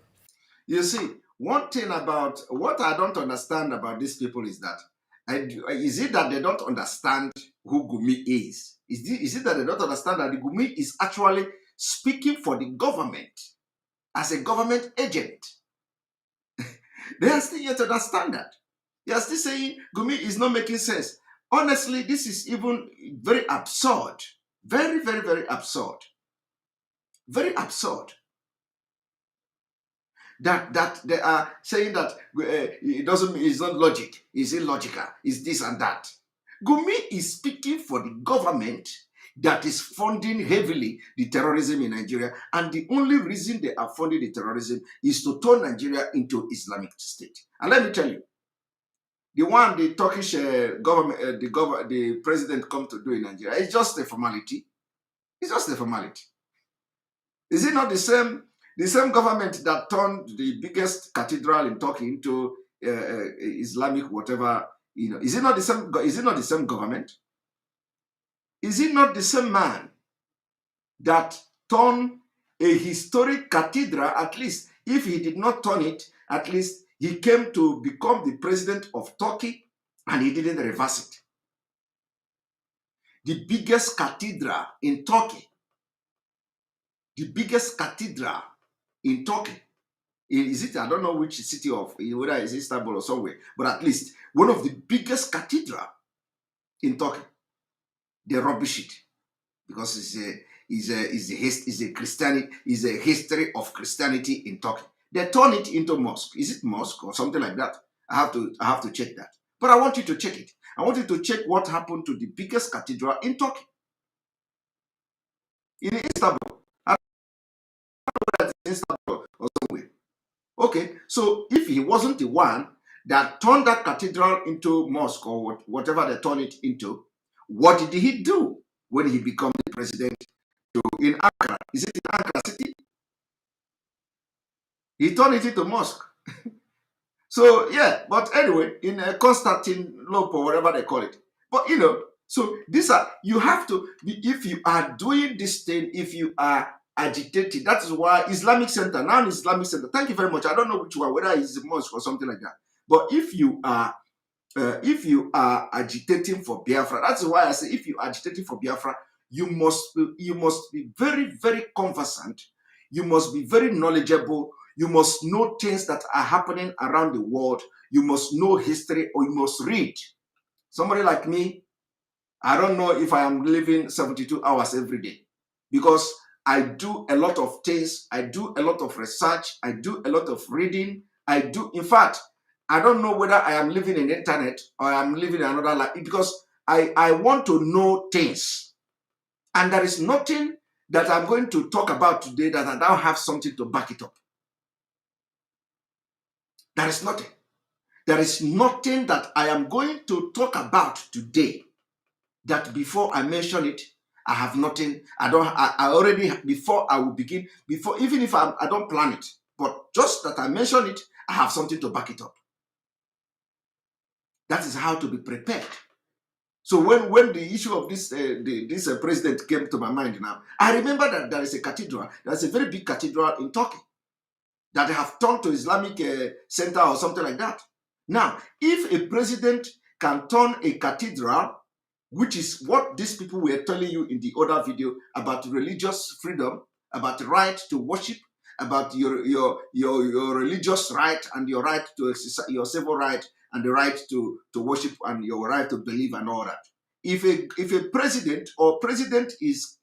Speaker 5: You see, one thing about what I don't understand about these people is that, is it that they don't understand who Gumi is? Is it that they don't understand that the Gumi is actually speaking for the government as a government agent? They are still yet to understand that. They are still saying Gumi is not making sense. Honestly, this is even very absurd. Very, very, very absurd. Very absurd. That they are saying that it's not logic, it's illogical, it's this and that. Gumi is speaking for the government that is funding heavily the terrorism in Nigeria, and the only reason they are funding the terrorism is to turn Nigeria into Islamic State. And let me tell you, the one the Turkish government, the president come to do in Nigeria, it's just a formality. It's just a formality. Is it not the same government that turned the biggest cathedral in Turkey into Islamic whatever? Is it not the same? Is it not the same government? Is it not the same man that turned a historic cathedral? At least, if he did not turn it, at least he came to become the president of Turkey, and he didn't reverse it. The biggest cathedral in Turkey. The biggest cathedral in Turkey. Is it? I don't know which city of, whether it's Istanbul or somewhere, but at least one of the biggest cathedral in Turkey. They rubbish it because it's a history of Christianity in Turkey. They turn it into mosque. Is it mosque or something like that? I have to check that. But I want you to check it. I want you to check what happened to the biggest cathedral in Turkey. In Istanbul. I don't know whether it's Istanbul or somewhere. Okay, so if he wasn't the one that turned that cathedral into mosque or whatever they turned it into, what did he do when he became the president in Ankara? Is it in Ankara city? He turned it into mosque. So yeah, but anyway, in Constantinople, whatever they call it. But so these are, you have to be, if you are doing this thing, if you are agitated, that is why Islamic Center, now Islamic Center, thank you very much. I don't know which one, whether it's a mosque or something like that. But if you are agitating for Biafra, that's why I say if you are agitating for Biafra, you must be very, very conversant. You must be very knowledgeable. You must know things that are happening around the world. You must know history, or you must read. Somebody like me, I don't know if I am living 72 hours every day, because I do a lot of things. I do a lot of research. I do a lot of reading. In fact, I don't know whether I am living in the internet or I am living in another life, because I want to know things. And there is nothing that I'm going to talk about today that I don't have something to back it up. There is nothing. There is nothing that I am going to talk about today that before I mention it, I have nothing. I already, before I will begin, even if I don't plan it, but just that I mention it, I have something to back it up. That is how to be prepared. So when the issue of this president came to my mind now, I remember that there is a cathedral. There's a very big cathedral in Turkey that they have turned to Islamic Center or something like that. Now, if a president can turn a cathedral, which is what these people were telling you in the other video about religious freedom, about the right to worship, about your religious right and your right to exercise your civil right and the right to worship and your right to believe and all that. If a president or president is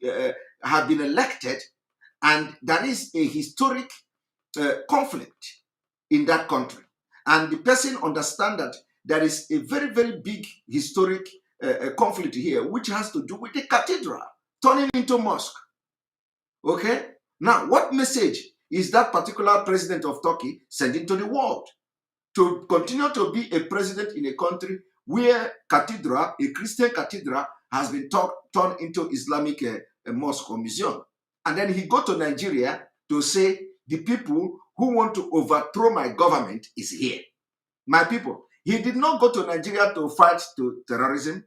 Speaker 5: have been elected and there is a historic conflict in that country, and the person understand that there is a very, very big historic conflict here, which has to do with the cathedral turning into mosque. Okay? Now, what message is that particular president of Turkey sending to the world? To continue to be a president in a country where cathedral, a Christian cathedral, has been turned into Islamic mosque or museum. And then he go to Nigeria to say, the people who want to overthrow my government is here. My people, he did not go to Nigeria to fight terrorism.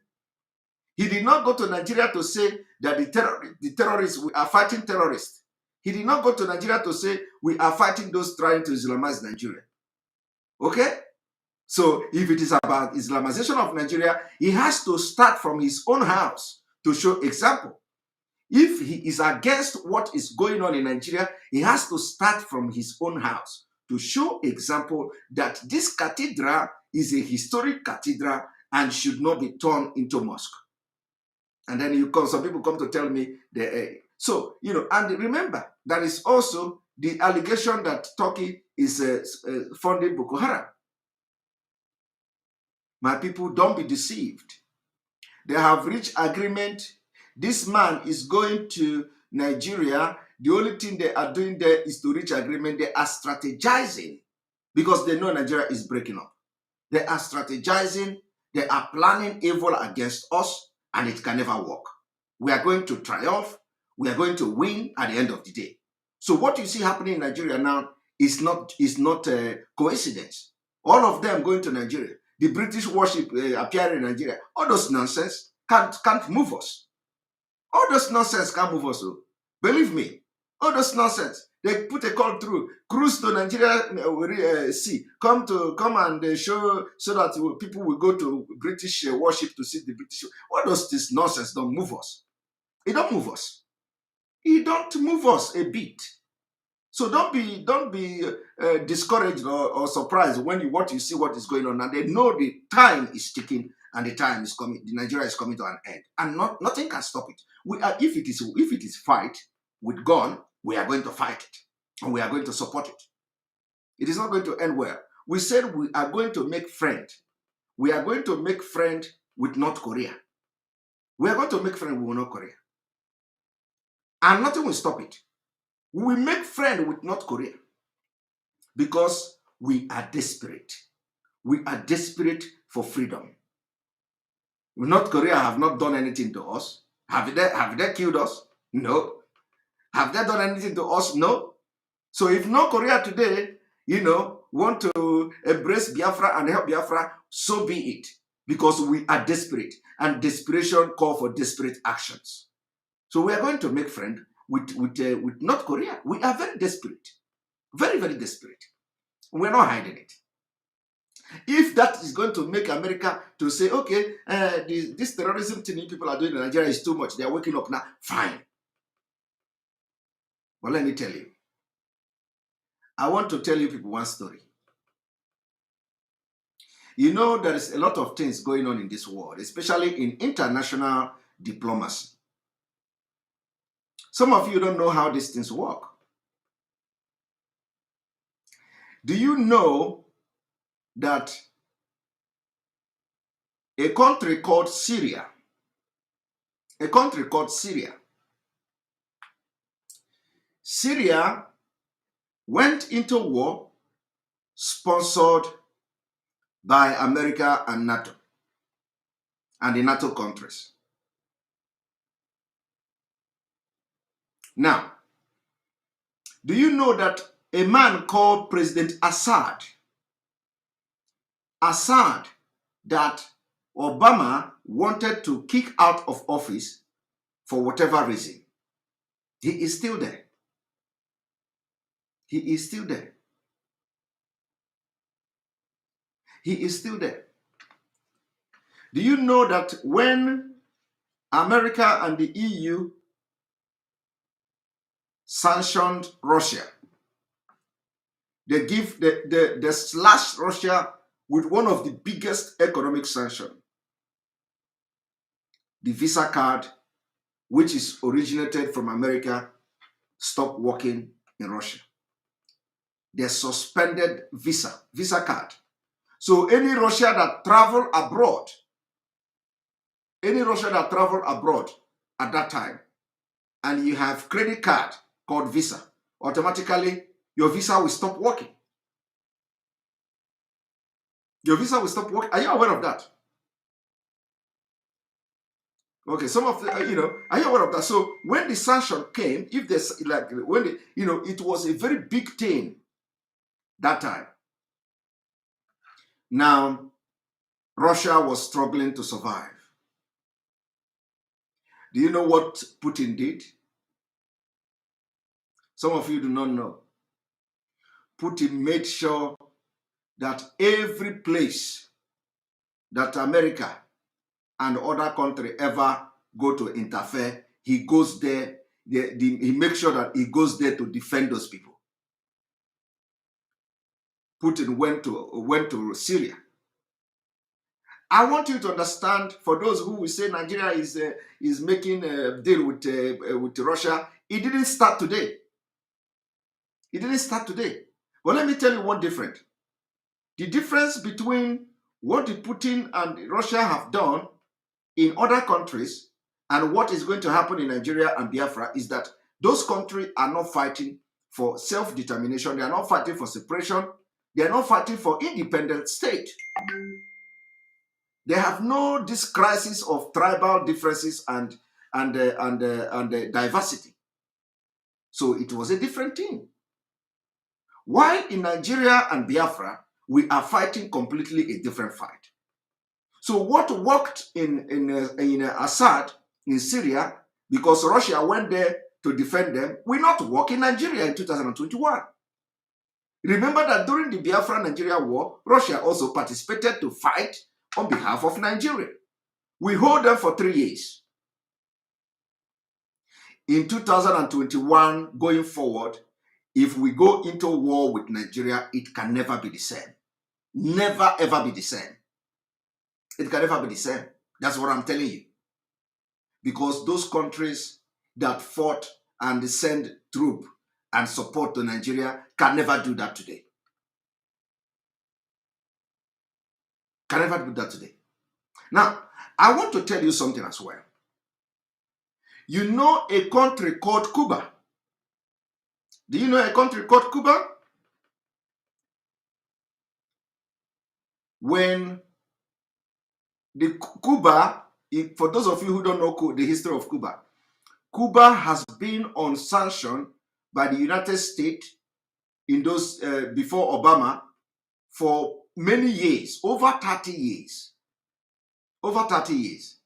Speaker 5: He did not go to Nigeria to say that the terrorists, we are fighting terrorists. He did not go to Nigeria to say we are fighting those trying to Islamize Nigeria. Okay? So if it is about Islamization of Nigeria, he has to start from his own house to show example. If he is against what is going on in Nigeria, he has to start from his own house to show example that this cathedral is a historic cathedral and should not be turned into mosque. And then some people come to tell me, so, and remember, there is also the allegation that Turkey is funding Boko Haram. My people, don't be deceived. They have reached agreement. This man is going to Nigeria. The only thing they are doing there is to reach agreement. They are strategizing because they know Nigeria is breaking up. They are strategizing. They are planning evil against us, and it can never work. We are going to triumph. We are going to win at the end of the day. So what you see happening in Nigeria now is not a coincidence. All of them going to Nigeria. The British warship appearing in Nigeria. All those nonsense can't move us. All those nonsense can't move us. Believe me. All those nonsense. They put a call through. Cruise to Nigeria sea. Come and show so that people will go to British warship to see the British. All this nonsense don't move us. It don't move us. It don't move us a bit. So don't be discouraged or surprised when you see what is going on, and they know the time is ticking and the time is coming. Nigeria is coming to an end, and nothing can stop it. If it is fight with gun, we are going to fight it, and we are going to support it. It is not going to end well. We said we are going to make friend. We are going to make friend with North Korea. We are going to make friend with North Korea, and nothing will stop it. We will make friends with North Korea because we are desperate. We are desperate for freedom. North Korea have not done anything to us. Have they killed us? No. Have they done anything to us? No. So if North Korea today, want to embrace Biafra and help Biafra, so be it. Because we are desperate, and desperation calls for desperate actions. So we are going to make friends with North Korea. We are very desperate. Very, very desperate. We're not hiding it. If that is going to make America to say, okay, this terrorism thing people are doing in Nigeria is too much, they are waking up now, fine. But let me tell you, I want to tell you people one story. There is a lot of things going on in this world, especially in international diplomacy. Some of you don't know how these things work. Do you know that a country called Syria, Syria went into war sponsored by America and NATO and the NATO countries. Now, do you know that a man called President Assad, that Obama wanted to kick out of office for whatever reason, he is still there. He is still there. He is still there. Do you know that when America and the EU sanctioned Russia, they slashed Russia with one of the biggest economic sanctions, the Visa card, which is originated from America, stopped working in Russia. They suspended Visa card. So any Russian that travel abroad, at that time, and you have credit card called Visa, automatically your visa will stop working. Your visa will stop working. Are you aware of that? Okay, some of the, are you aware of that? So when the sanction came, if there's it was a very big thing that time. Now, Russia was struggling to survive. Do you know what Putin did? Some of you do not know. Putin made sure that every place that America and other countries ever go to interfere, he goes there. He makes sure that he goes there to defend those people. Putin went to Syria. I want you to understand, for those who will say Nigeria is making a deal with Russia, it didn't start today. It didn't start today. But let me tell you one difference. The difference between what the Putin and Russia have done in other countries and what is going to happen in Nigeria and Biafra is that those countries are not fighting for self-determination. They are not fighting for separation. They are not fighting for independent state. They have no this crisis of tribal differences and diversity. So it was a different thing. While in Nigeria and Biafra, we are fighting completely a different fight. So what worked in Assad in Syria, because Russia went there to defend them, will not work in Nigeria in 2021. Remember that during the Biafra-Nigeria war, Russia also participated to fight on behalf of Nigeria. We hold them for 3 years. In 2021, going forward, if we go into war with Nigeria, it can never be the same. Never, ever be the same. It can never be the same. That's what I'm telling you. Because those countries that fought and sent troops and support to Nigeria can never do that today. Can never do that today. Now, I want to tell you something as well. You know a country called Cuba? Do you know a country called Cuba? When the Cuba, for those of you who don't know the history of Cuba, Cuba has been on sanction by the United States in those before Obama for many years, over 30 years. Over 30 years.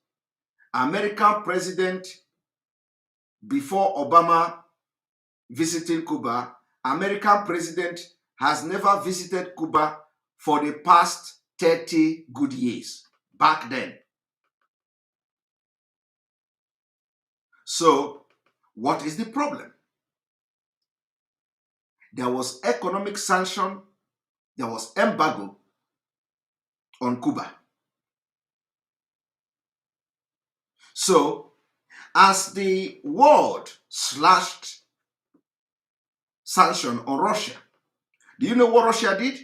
Speaker 5: American president before Obama visiting Cuba, American president has never visited Cuba for the past 30 good years back then. So, what is the problem? There was economic sanction, there was embargo on Cuba. So, as the world slashed sanction on Russia, do you know what Russia did?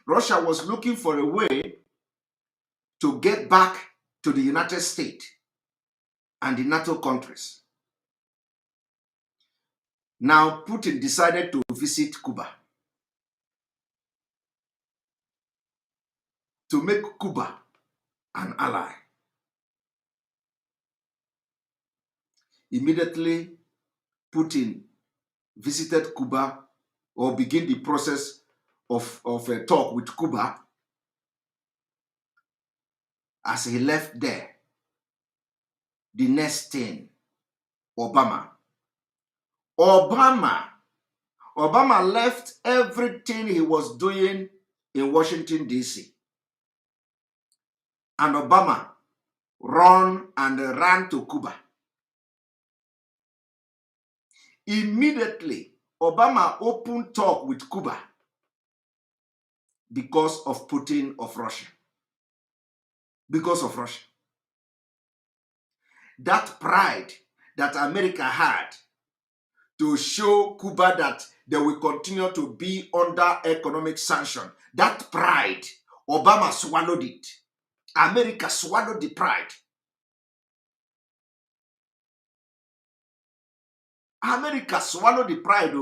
Speaker 5: Russia was looking for a way to get back to the United States and the NATO countries. Now, Putin decided to visit Cuba to make Cuba an ally. Immediately, Putin visited Cuba or began the process of a talk with Cuba. As he left there, the next thing, Obama left everything he was doing in Washington, D.C. And Obama ran to Cuba. Immediately, Obama opened talk with Cuba because of Putin of Russia. Because of Russia. That pride that America had to show Cuba that they will continue to be under economic sanction, that pride, Obama swallowed it. America swallowed the pride. America swallowed the pride.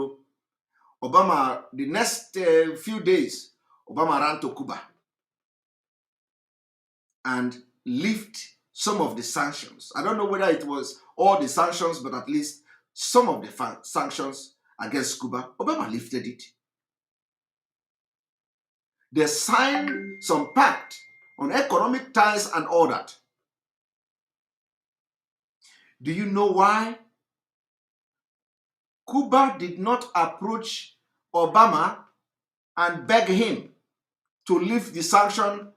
Speaker 5: Obama, the next few days, Obama ran to Cuba and lifted some of the sanctions. I don't know whether it was all the sanctions, but at least some of the sanctions against Cuba. Obama lifted it. They signed some pact on economic ties and all that. Do you know why? Cuba did not approach Obama and beg him to lift the sanction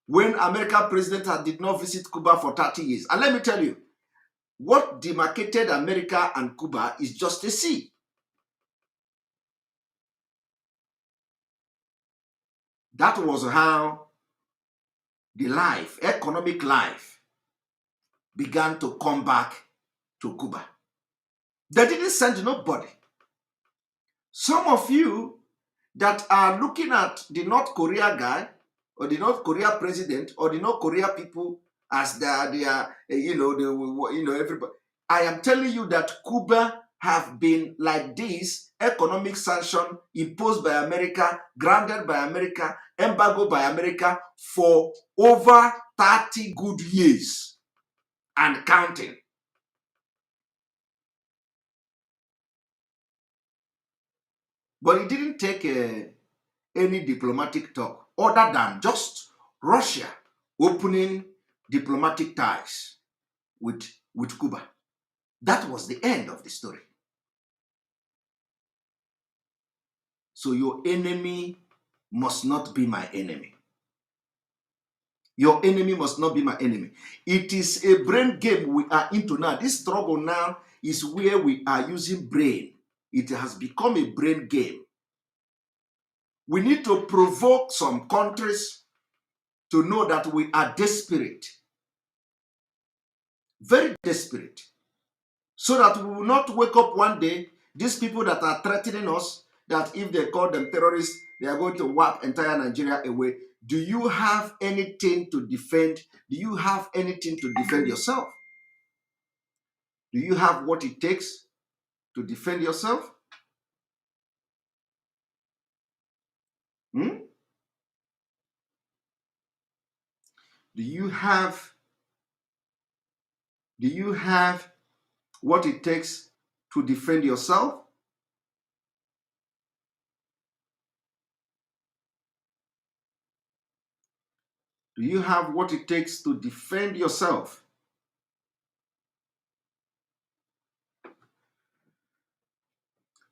Speaker 5: when American president did not visit Cuba for 30 years. And let me tell you, what demarcated America and Cuba is just a sea. That was how the life, economic life, began to come back to Cuba. They didn't send nobody. Some of you that are looking at the North Korea guy, or the North Korea president, or the North Korea people as they are, everybody. I am telling you that Cuba have been like this, economic sanction imposed by America, granted by America, embargo by America for over 30 good years and counting. But it didn't take any diplomatic talk other than just Russia opening diplomatic ties with Cuba. That was the end of the story. So your enemy must not be my enemy. Your enemy must not be my enemy. It is a brain game we are into now. This struggle now is where we are using brain. It has become a brain game. We need to provoke some countries to know that we are desperate. Very desperate. So that we will not wake up one day, these people that are threatening us, that if they call them terrorists, they are going to wipe entire Nigeria away. Do you have anything to defend? Do you have anything to defend yourself? Do you have what it takes to defend yourself? Do you have what it takes to defend yourself? Do you have what it takes to defend yourself?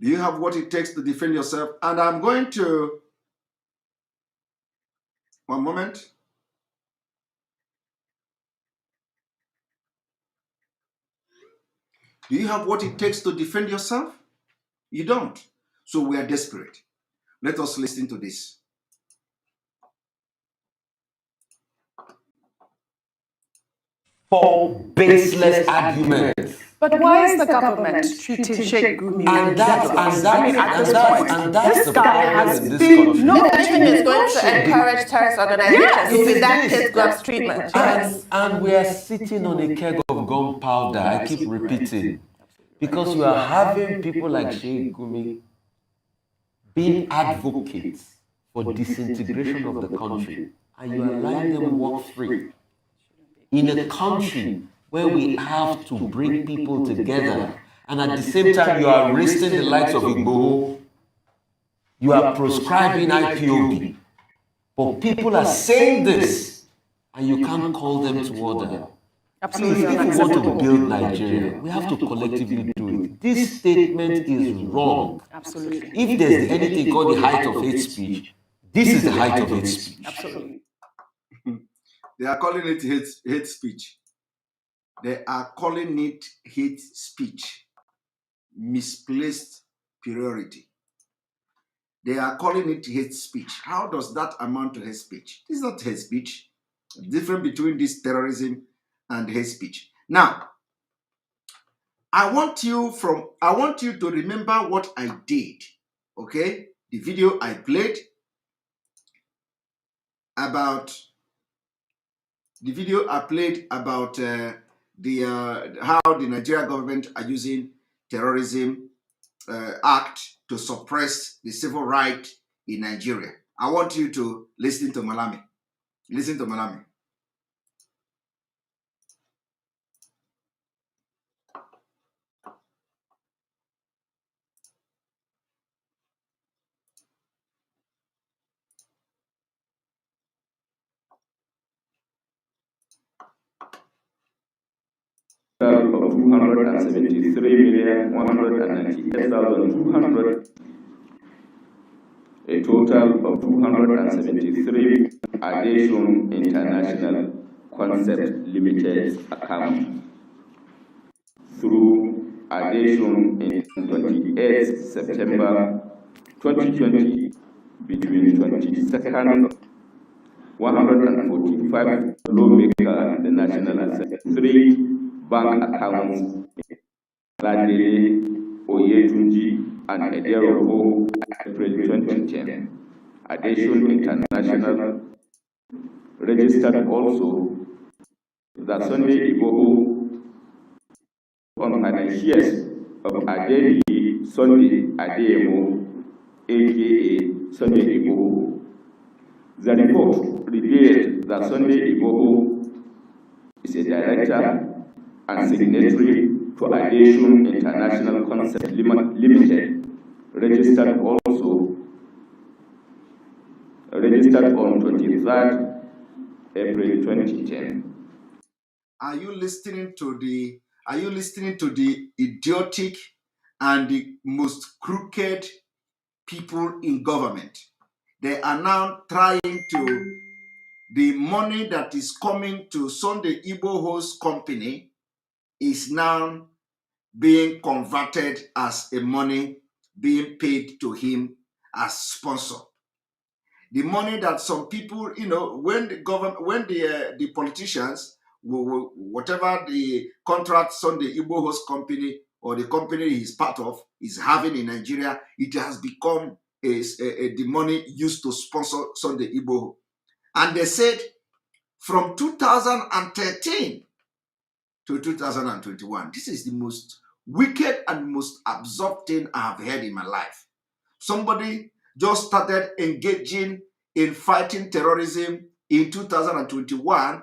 Speaker 5: Do you have what it takes to defend yourself? And I'm going to, one moment. Do you have what it takes to defend yourself? You don't. So we are desperate. Let us listen to this.
Speaker 12: For baseless arguments.
Speaker 6: But why is the government treating Sheikh Gumi
Speaker 12: And that's
Speaker 6: this
Speaker 12: the
Speaker 6: guy
Speaker 12: problem
Speaker 6: has
Speaker 12: in this
Speaker 6: been
Speaker 12: country.
Speaker 11: No, Britain is going to encourage terrorist organizations with that hate gloves treatment.
Speaker 12: And we are sitting on a keg of gunpowder, I keep repeating. Because you are having people like Sheikh Gumi being advocates for disintegration of the country, and you are letting them walk free. In a country where we have to bring people together, and at the same time you are arresting the likes of Igbo, you are proscribing IPOB, but people are saying this, and you can't call them to order. Absolutely. Please, if we want to build Nigeria, we have to collectively do it. This statement is wrong.
Speaker 6: Absolutely.
Speaker 12: If there's anything called the height of hate speech, this is the height of hate speech.
Speaker 6: Absolutely.
Speaker 5: They are calling it hate speech. They are calling it hate speech, misplaced priority. They are calling it hate speech. How does that amount to hate speech? It's not hate speech. Difference between this terrorism and hate speech. Now, I want you to remember what I did. Okay? The video I played about how the Nigerian government are using terrorism act to suppress the civil right in Nigeria. I want you to listen to Malami. Listen to Malami.
Speaker 13: Of 273,198,200, a total of 273 Addition International Concept Limited account through Addition in 28 September 2020 between 22nd 145 lawmaker and the National Assembly, 3 bank accounts, Ladele, Oyetunji, and Ederobo, April 2010. Addition International registered also that Sunday Igboho on financiers of Adeli Sunday Ademo, aka Sunday Igboho. The report revealed that Sunday Igboho is a director and signatory to Addition International Concept Limited, registered on 23rd April 2010.
Speaker 5: Are you listening to the idiotic and the most crooked people in government? They are now trying to, the money that is coming to Sunday Igboho's company is now being converted as a money being paid to him as sponsor. The money that some people, when the government, when the politicians, whatever the contract Sunday Igboho's company or the company he's part of is having in Nigeria, it has become the money used to sponsor Sunday Igboho. And they said from 2013 to 2021, this is the most wicked and most absurd thing I have heard in my life. Somebody just started engaging in fighting terrorism in 2021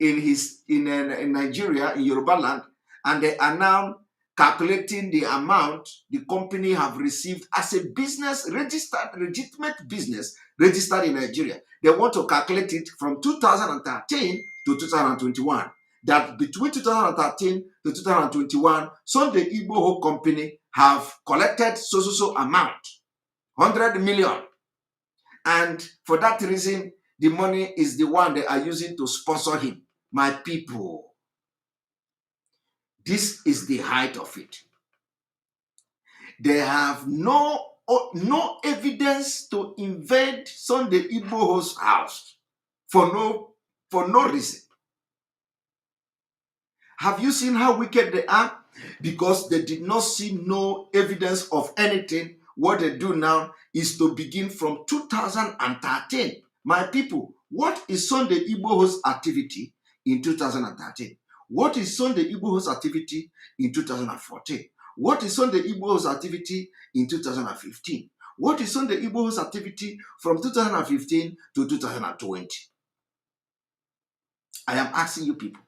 Speaker 5: in Nigeria, in Yoruba land, and they are now calculating the amount the company have received as a business registered, legitimate business registered in Nigeria. They want to calculate it from 2013 to 2021. That between 2013 to 2021, Sunday Igboho company have collected so amount, 100 million. And for that reason, the money is the one they are using to sponsor him. My people, this is the height of it. They have no evidence to invade Sunday Igboho's house for no reason. Have you seen how wicked they are? Because they did not see no evidence of anything. What they do now is to begin from 2013. My people, what is Sunday Igboho's activity in 2013? What is Sunday Igboho's activity in 2014? What is Sunday Igboho's activity in 2015? What is Sunday Igboho's activity from 2015 to 2020? I am asking you people.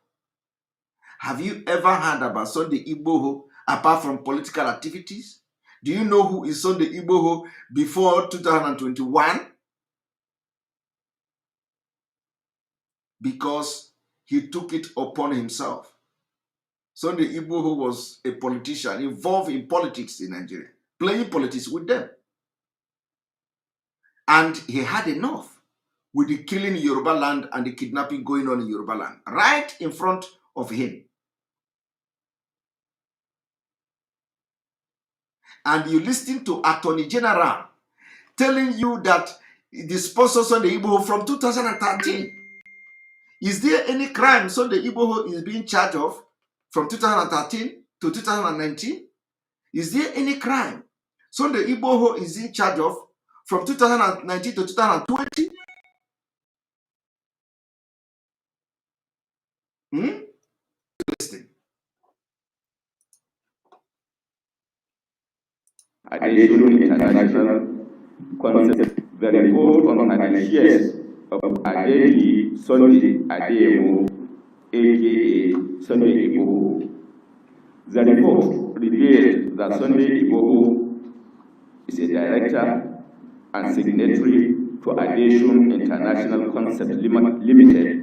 Speaker 5: Have you ever heard about Sunday Igboho apart from political activities? Do you know who is Sunday Igboho before 2021? Because he took it upon himself. Sunday Igboho was a politician involved in politics in Nigeria, playing politics with them. And he had enough with the killing in Yoruba land and the kidnapping going on in Yoruba land, right in front of him. and you listen to Attorney General telling you that the sponsors on the Igbo from 2013. Is there any crime Sunday Igboho is being charged of from 2013 to 2019? Is there any crime Sunday Igboho is in charge of from 2019 to 2020? Listen.
Speaker 13: Additional international concept, the report on financiers of Adeli Sunday Adeyemo, aka Sunday Igboho. The report revealed that Sunday Igboho is a director and signatory to Addition International Concept Limited.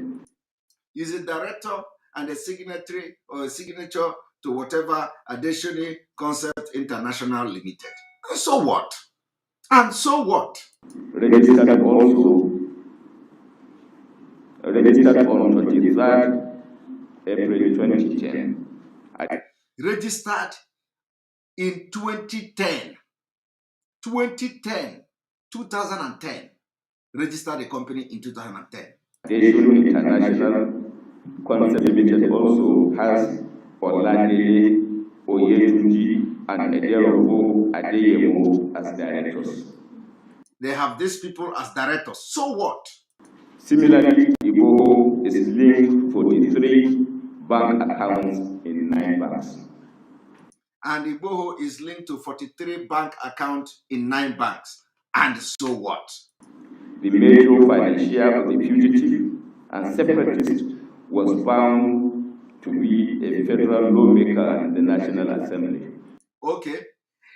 Speaker 5: Is a director and a signatory or a signature to whatever Addition Concept International Limited. And so what? And so what?
Speaker 13: Registered on 23rd April 2010.
Speaker 5: Registered in 2010. 2010. Registered a company in 2010.
Speaker 13: Addition International Concept Limited also has Oladele Oyetunji and Ederobo Adeyemo as directors.
Speaker 5: They have these people as directors. So what?
Speaker 13: Similarly, Igboho is linked to 43 bank accounts in 9 banks.
Speaker 5: And Igboho is linked to 43 bank accounts in 9 banks. And so what?
Speaker 13: The major financier of the fugitive and separatist was found to be a federal lawmaker in the National Assembly.
Speaker 5: Okay.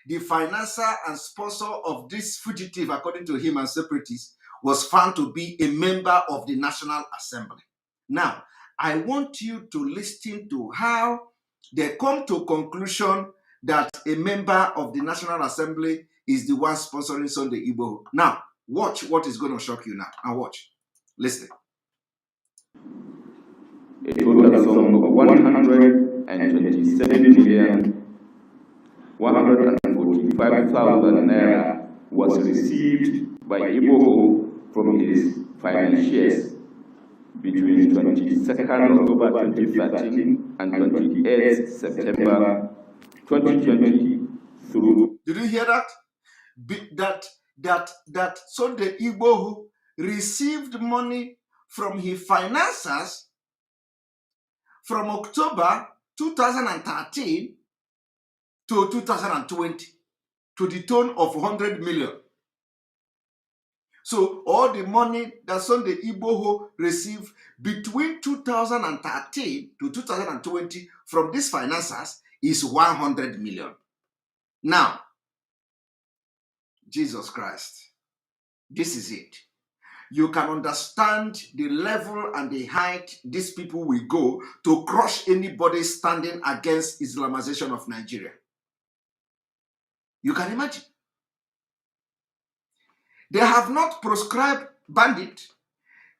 Speaker 5: The financer and sponsor of this fugitive, according to him and separatists, was found to be a member of the National Assembly. Now, I want you to listen to how they come to conclusion that a member of the National Assembly is the one sponsoring Sunday Igboho. Now, watch what is going to shock you now. And watch. Listen.
Speaker 13: A total sum of 127,145,000 naira was received by Igboho from his financiers between 22nd October 2013 and 28th September 2020 through.
Speaker 5: Did you hear that? That Sunday Igboho received money from his financiers from October 2013 to 2020 to the tune of 100 million. So all the money that Sunday Igboho received between 2013 to 2020 from these financiers is 100 million. Now, Jesus Christ, this is it. You can understand the level and the height these people will go to crush anybody standing against Islamization of Nigeria. You can imagine. They have not proscribed bandit.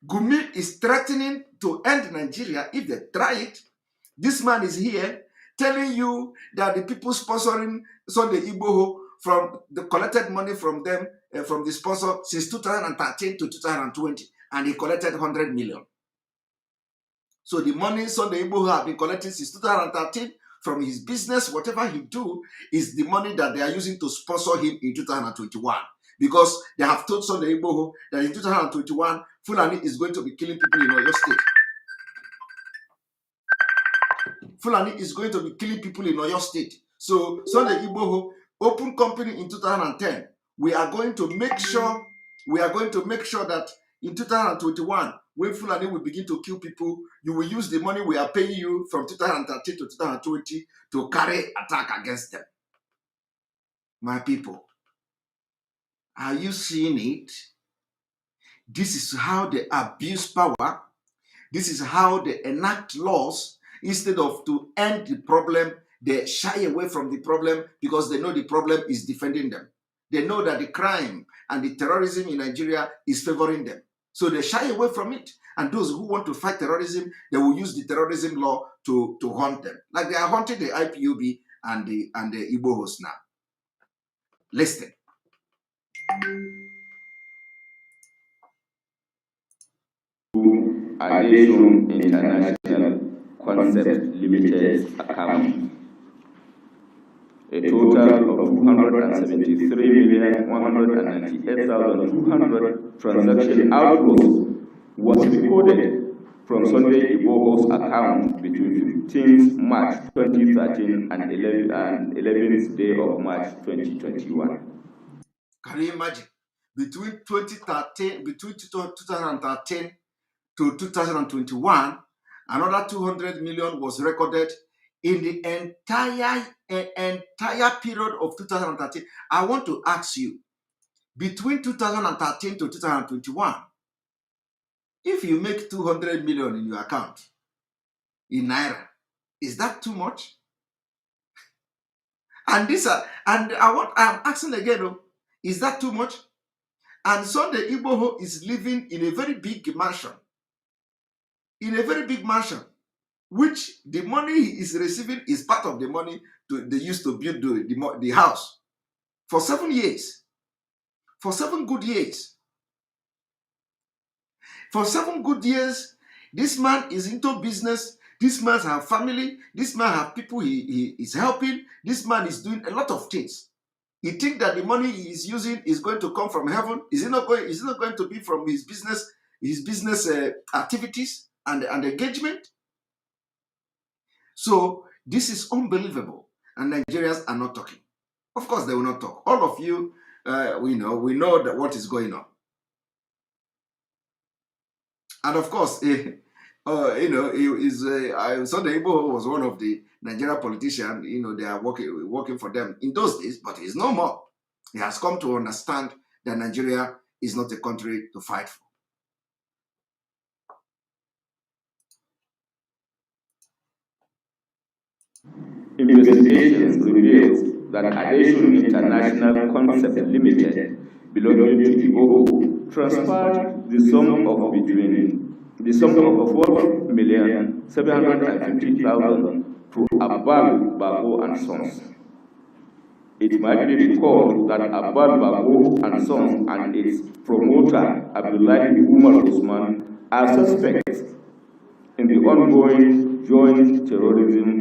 Speaker 5: Gumi is threatening to end Nigeria if they try it. This man is here telling you that the people sponsoring Sunday Igboho from the collected money from them, from the sponsor since 2013 to 2020, and he collected 100 million. So the money Sunday Igboho have been collecting since 2013 from his business, whatever he do, is the money that they are using to sponsor him in 2021. Because they have told Sunday Igboho that in 2021, Fulani is going to be killing people in Oyo State. Fulani is going to be killing people in Oyo State. So Sunday Igboho open company in 2010. We are going to make sure that in 2021, when Fulani will begin to kill people, you will use the money we are paying you from 2013 to 2020 to carry attack against them. My people, are you seeing it? This is how they abuse power. This is how they enact laws. Instead of to end the problem, they shy away from the problem because they know the problem is defending them. They know that the crime and the terrorism in Nigeria is favoring them. So they shy away from it. And those who want to fight terrorism, they will use the terrorism law to hunt them. Like they are hunting the IPOB and the Igbohos now. Listen.
Speaker 13: Aviation International Concept Limited account. A total of 273,198,200 transaction outflows was recorded from Sunday Igboho's account between 15th March 2013 and 11th day of March 2021.
Speaker 5: Can you imagine? Between 2013 to 2021, another 200 million was recorded in the entire period of 2013. I want to ask you, between 2013 to 2021, if you make 200 million in your account in naira, is that too much? And I'm asking again, is that too much? And Sunday Igboho is living in a very big mansion. In a very big mansion, which the money he is receiving is part of the money they used to build the house for 7 years. For 7 good years. For 7 good years, this man is into business. This man has family. This man has people he is helping. This man is doing a lot of things. He thinks that the money he is using is going to come from heaven. Is it not going to be from his business activities and engagement? So this is unbelievable, and Nigerians are not talking. Of course, they will not talk. All of you, we know that what is going on. And of course, Sunday Igboho was one of the Nigerian politicians. They are working for them in those days, but he's no more. He has come to understand that Nigeria is not a country to fight for.
Speaker 13: Investigations revealed that Aviation International Concept Limited, belonging to Igboho, transferred the sum of 4,750,000 to Abbal Bago and Sons. It might be recalled that Abbal Bago and Sons and its promoter Abdullahi Umar Usman are suspects in the ongoing joint terrorism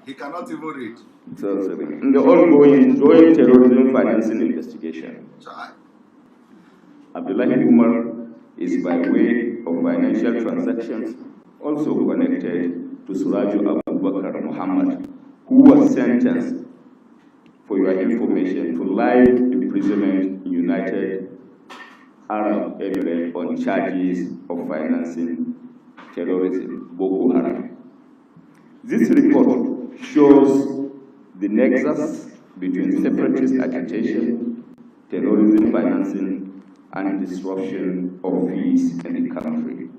Speaker 5: he cannot even read.
Speaker 13: In the ongoing joint terrorism financing investigation. Abdullahi Umar is by way of financial transactions also connected to Suraju Abubakar Muhammad, who was sentenced, for your information, to life imprisonment in United Arab Emirates on charges of financing terrorism, Boko Haram. This report shows the nexus between separatist agitation, terrorism financing, and disruption of peace in the country.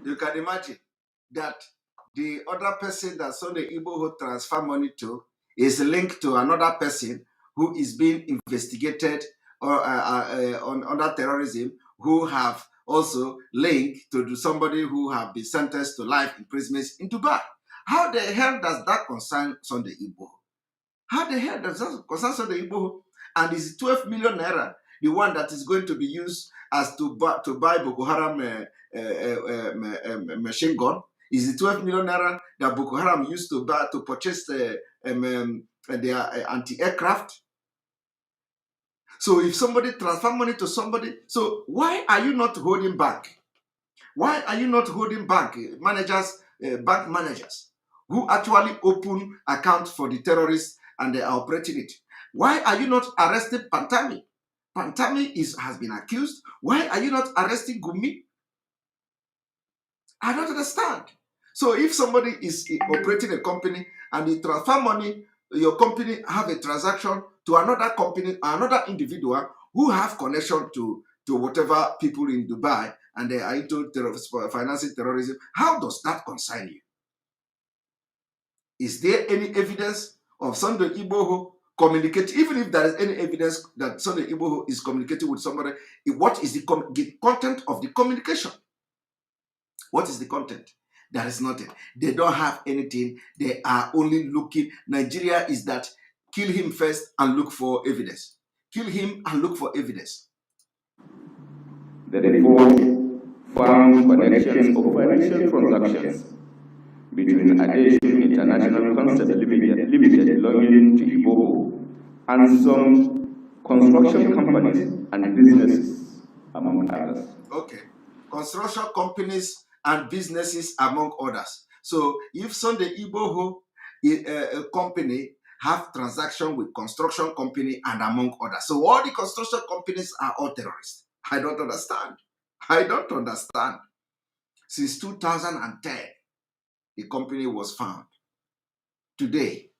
Speaker 5: You can imagine that the other person that Sunday Igboho transfer money to is linked to another person who is being investigated on under terrorism, who have also linked to somebody who have been sentenced to life imprisonment in Dubai. How the hell does that concern Sunday Igboho? How the hell does that concern Sunday Igboho? And is 12 million naira the one that is going to be used as to buy Boko Haram machine gun? Is it 12 million naira that Boko Haram used to buy to purchase their anti-aircraft? So if somebody transfer money to somebody, so why are you not holding back? Why are you not holding back managers, bank managers who actually open accounts for the terrorists and they are operating it? Why are you not arresting Pantami? Pantami has been accused. Why are you not arresting Gumi? I don't understand. So if somebody is operating a company and you transfer money, your company have a transaction to another company, another individual who have connection to whatever people in Dubai and they are into financing terrorism, how does that concern you? Is there any evidence of Sunday Igboho communicating, even if there is any evidence that Sunday Igboho is communicating with somebody, what is the content of the communication? What is the content? That is not it. They don't have anything. They are only looking. Nigeria is that kill him first and look for evidence. Kill him and look for evidence.
Speaker 13: The report found connections of financial transactions between Addition International Concept Limited belonging to ipob and some construction companies and businesses, among others.
Speaker 5: Okay. Construction companies and businesses, among others. So if Sunday Igboho a company have transaction with construction company and among others. So all the construction companies are all terrorists. I don't understand. I don't understand. Since 2010, the company was found. Today,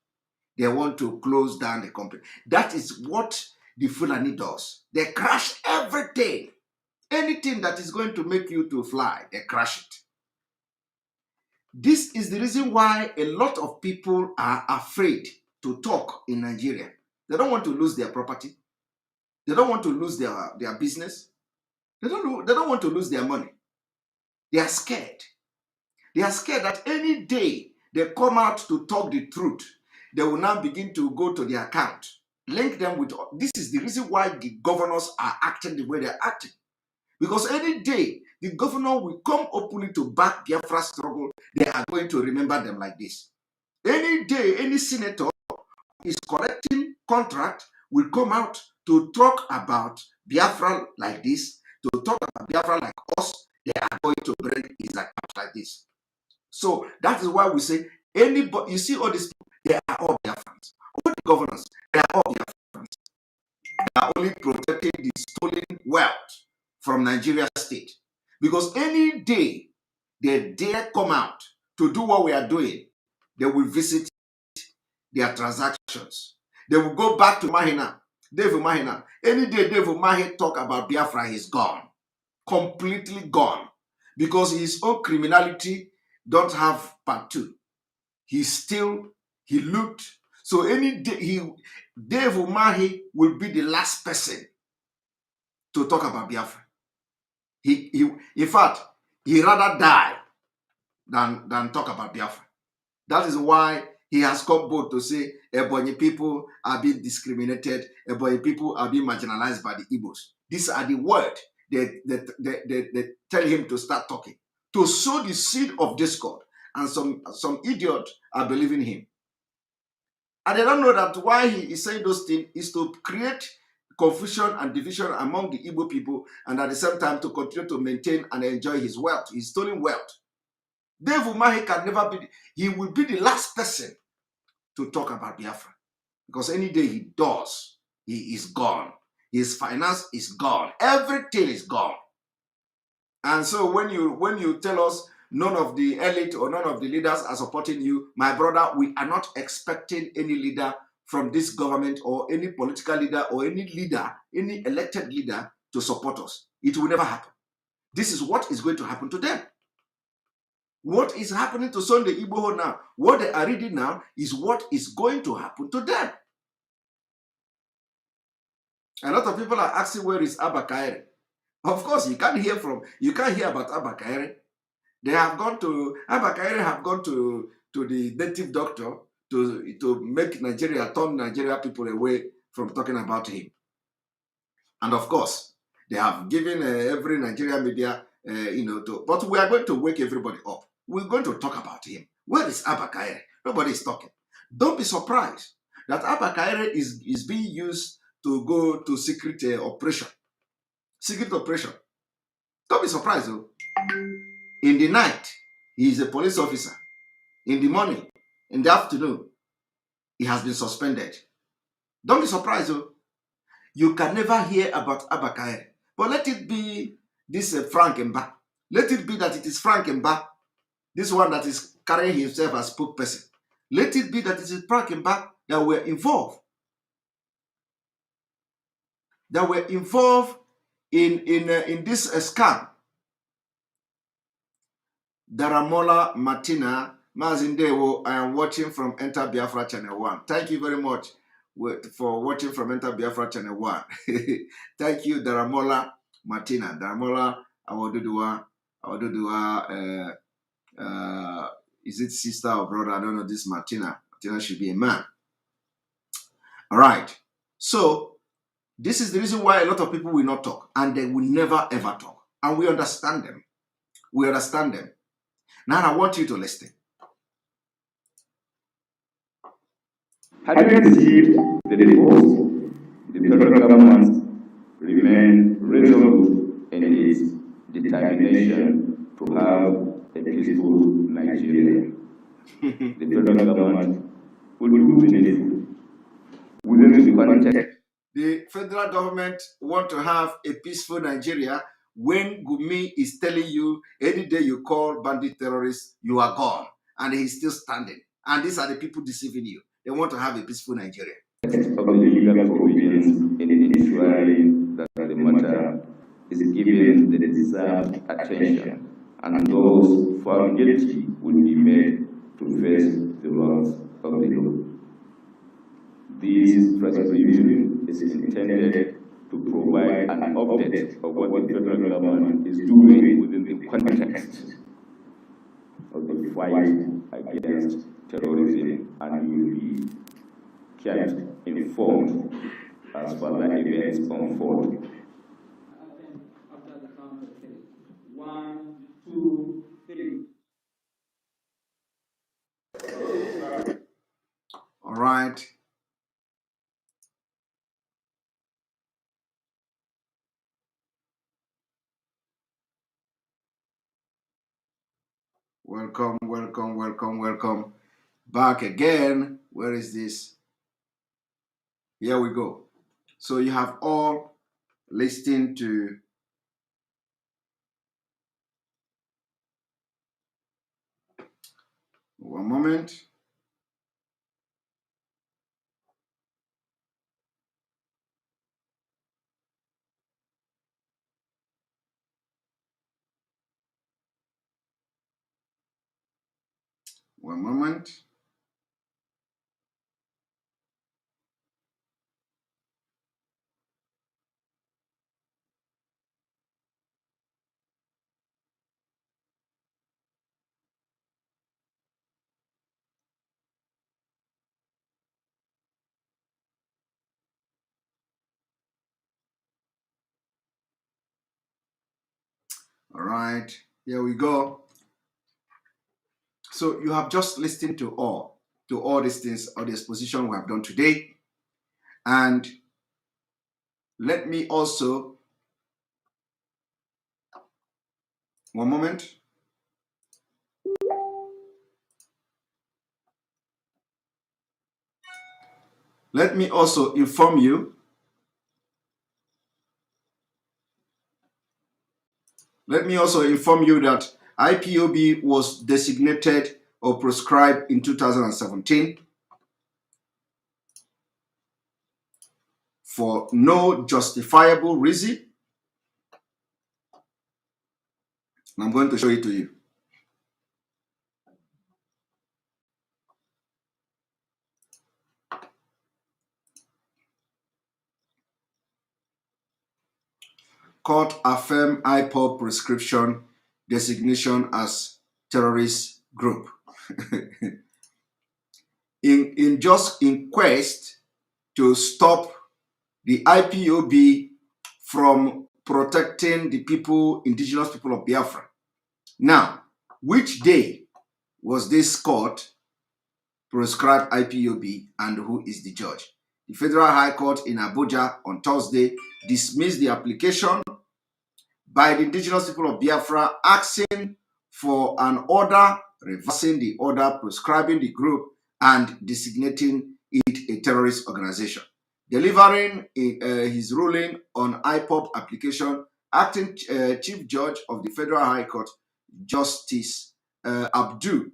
Speaker 5: they want to close down the company. That is what the Fulani does. They crash everything. Anything that is going to make you to fly, they crash it. This is the reason why a lot of people are afraid to talk in Nigeria. They don't want to lose their property. They don't want to lose their business. They don't want to lose their money. They are scared. They are scared that any day they come out to talk the truth, they will now begin to go to their account, link them with. This is the reason why the governors are acting the way they're acting. Because any day the governor will come openly to back Biafra struggle, they are going to remember them like this. Any day, any senator is collecting contract will come out to talk about Biafra like this, to talk about Biafra like us, they are going to bring his account like this. So that is why we say, anybody, you see all these people, they are all Biafrans. All the governors, they are all Biafrans. They are only protecting the stolen wealth from Nigeria state. Because any day they dare come out to do what we are doing, they will visit their transactions. They will go back to Mahina. David Mahina. Any day David Mahina talk about Biafra, he's gone. Completely gone. Because his own criminality don't have part two. He looked. So any day, David Mahina will be the last person to talk about Biafra. In fact, he rather die than talk about Biafra. That is why he has come bold to say Ebonyi people are being discriminated, Ebonyi people are being marginalized by the Igbos. These are the words they tell him to start talking, to sow the seed of discord. And some idiot are believing him. And they don't know that why he is saying those things is to create confusion and division among the Igbo people, and at the same time to continue to maintain and enjoy his wealth, his stolen wealth. Dave Umahi can never be, he will be the last person to talk about Biafra. Because any day he does, he is gone. His finance is gone. Everything is gone. And so when you tell us none of the elite or none of the leaders are supporting you, my brother, we are not expecting any leader from this government or any political leader or any leader, any elected leader to support us. It will never happen. This is what is going to happen to them. What is happening to Sunday Igboho now, what they are reading now, is what is going to happen to them. A lot of people are asking, where is Abba Kaire? Of course, you can't hear about Abba Kaire. They have gone to, Abba Kaire have gone to the native doctor to make turn Nigeria people away from talking about him. And of course, they have given every Nigerian media, but we are going to wake everybody up. We're going to talk about him. Where is Abba Kaire? Nobody is talking. Don't be surprised that Abba Kaire is being used to go to secret operation. Secret operation. Don't be surprised though. In the night, he is a police officer. In the morning, in the afternoon, he has been suspended. Don't be surprised though. You can never hear about Abba Kaire. But let it be this Frank Mba. Let it be that it is Frank Mba, this one that is carrying himself as spokesperson. Let it be that it is Frank Mba that were involved. That were involved in this scam. Daramola Martina Mazindewo, I am watching from Enter Biafra Channel 1. Thank you very much for watching from Enter Biafra Channel 1. Thank you, Daramola Martina. Daramola Awoduduwa is it sister or brother? I don't know. This Martina. Martina should be a man. All right. So this is the reason why a lot of people will not talk, and they will never ever talk. And we understand them. We understand them. Now I want you to listen.
Speaker 13: Having received the report, the federal government remains resolute in its determination to have a peaceful Nigeria. The federal government will do the needful within the context.
Speaker 5: The federal government want to have a peaceful Nigeria when Gumi is telling you any day you call bandit terrorists, you are gone. And he's still standing. And these are the people deceiving you. They want to have a peaceful Nigeria.
Speaker 13: Of the legal provisions in ensuring that the matter is given the deserved attention, and those found guilty will be made to face the wrath of the law. This press briefing is intended to provide an update of what the federal government is doing within the context of the fight against terrorism, and will be kept informed as further events unfold.
Speaker 14: After the count of 3. 1, 2, 3.
Speaker 5: All right. Welcome, welcome, welcome, welcome. Back again. Where is this? Here we go. So you have all listened to one moment. One moment. All right, here we go. So you have just listened to all these things, all the exposition we have done today. And let me also, one moment. Let me also inform you. Let me also inform you that IPOB was designated or proscribed in 2017 for no justifiable reason. And I'm going to show it to you. Court affirm ipob prescription designation as terrorist group. in quest to stop the IPOB from protecting the people, indigenous people of Biafra. Now, which day was this court prescribed IPOB, and who is the judge? The Federal High Court in Abuja on Thursday dismissed the application by the indigenous people of Biafra asking for an order reversing the order prescribing the group and designating it a terrorist organization. Delivering his ruling on ipob application, acting Chief Judge of the Federal High Court, Justice Abdul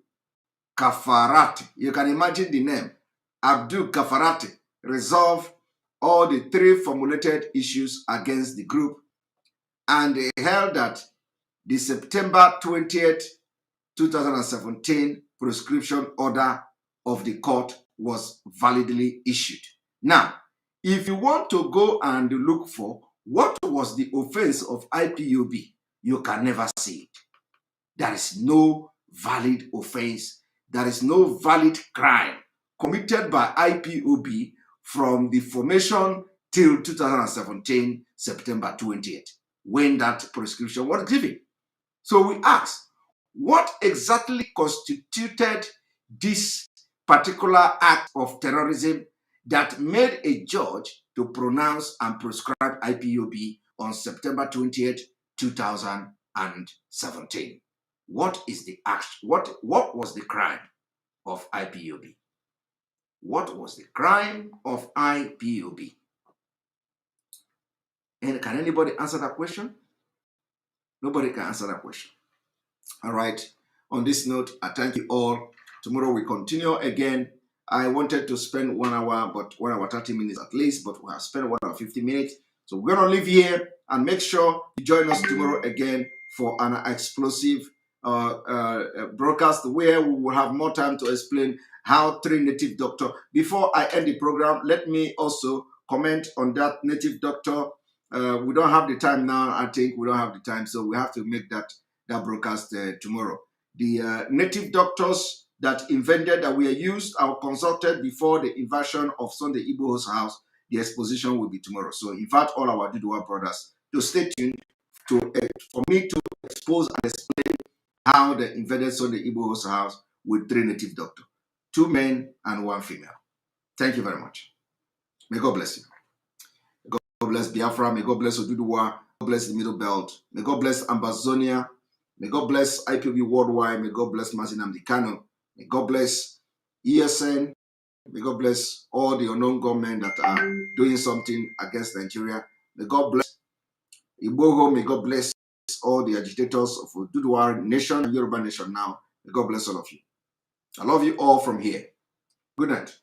Speaker 5: Kafarati, you can imagine the name, Abdul Kafarati, resolved all the 3 formulated issues against the group, and they held that the September 20th, 2017 prescription order of the court was validly issued. Now, if you want to go and look for what was the offense of IPOB, you can never see it. There is no valid offense. There is no valid crime committed by IPOB from the formation till 2017, September 20th, when that prescription was given. So we ask, what exactly constituted this particular act of terrorism that made a judge to pronounce and prescribe IPOB on September 20th, 2017? What is the act? What was the crime of IPOB? What was the crime of IPOB? And can anybody answer that question? Nobody can answer that question. All right. On this note, I thank you all. Tomorrow we continue again. I wanted to spend 1 hour, but 1 hour 30 minutes at least, but we have spent 1 hour 50 minutes. So we're going to leave here and make sure you join us tomorrow again for an explosive broadcast where we will have more time to explain how 3 native doctors. Before I end the program, let me also comment on that native doctor. We don't have the time now. I think we don't have the time, so we have to make that broadcast tomorrow. The native doctors that invented that were used are consulted before the invasion of Sunday Igbo's house. The exposition will be tomorrow. So invite all our Duduwa brothers to stay tuned for me to expose and explain how they invaded Sunday Igbo's house with 3 native doctors, 2 men and 1 female. Thank you very much. May God bless you. May God bless Biafra. May God bless Oduduwa. God bless the Middle Belt. May God bless Ambazonia. May God bless IPOB Worldwide. May God bless nnamdi Kanu. May God bless ESN. May God bless all the unknown government that are doing something against Nigeria. May God bless Igboho. May God bless all the agitators of Duduwa Nation and Yoruba Nation now. May God bless all of you. I love you all from here. Good night.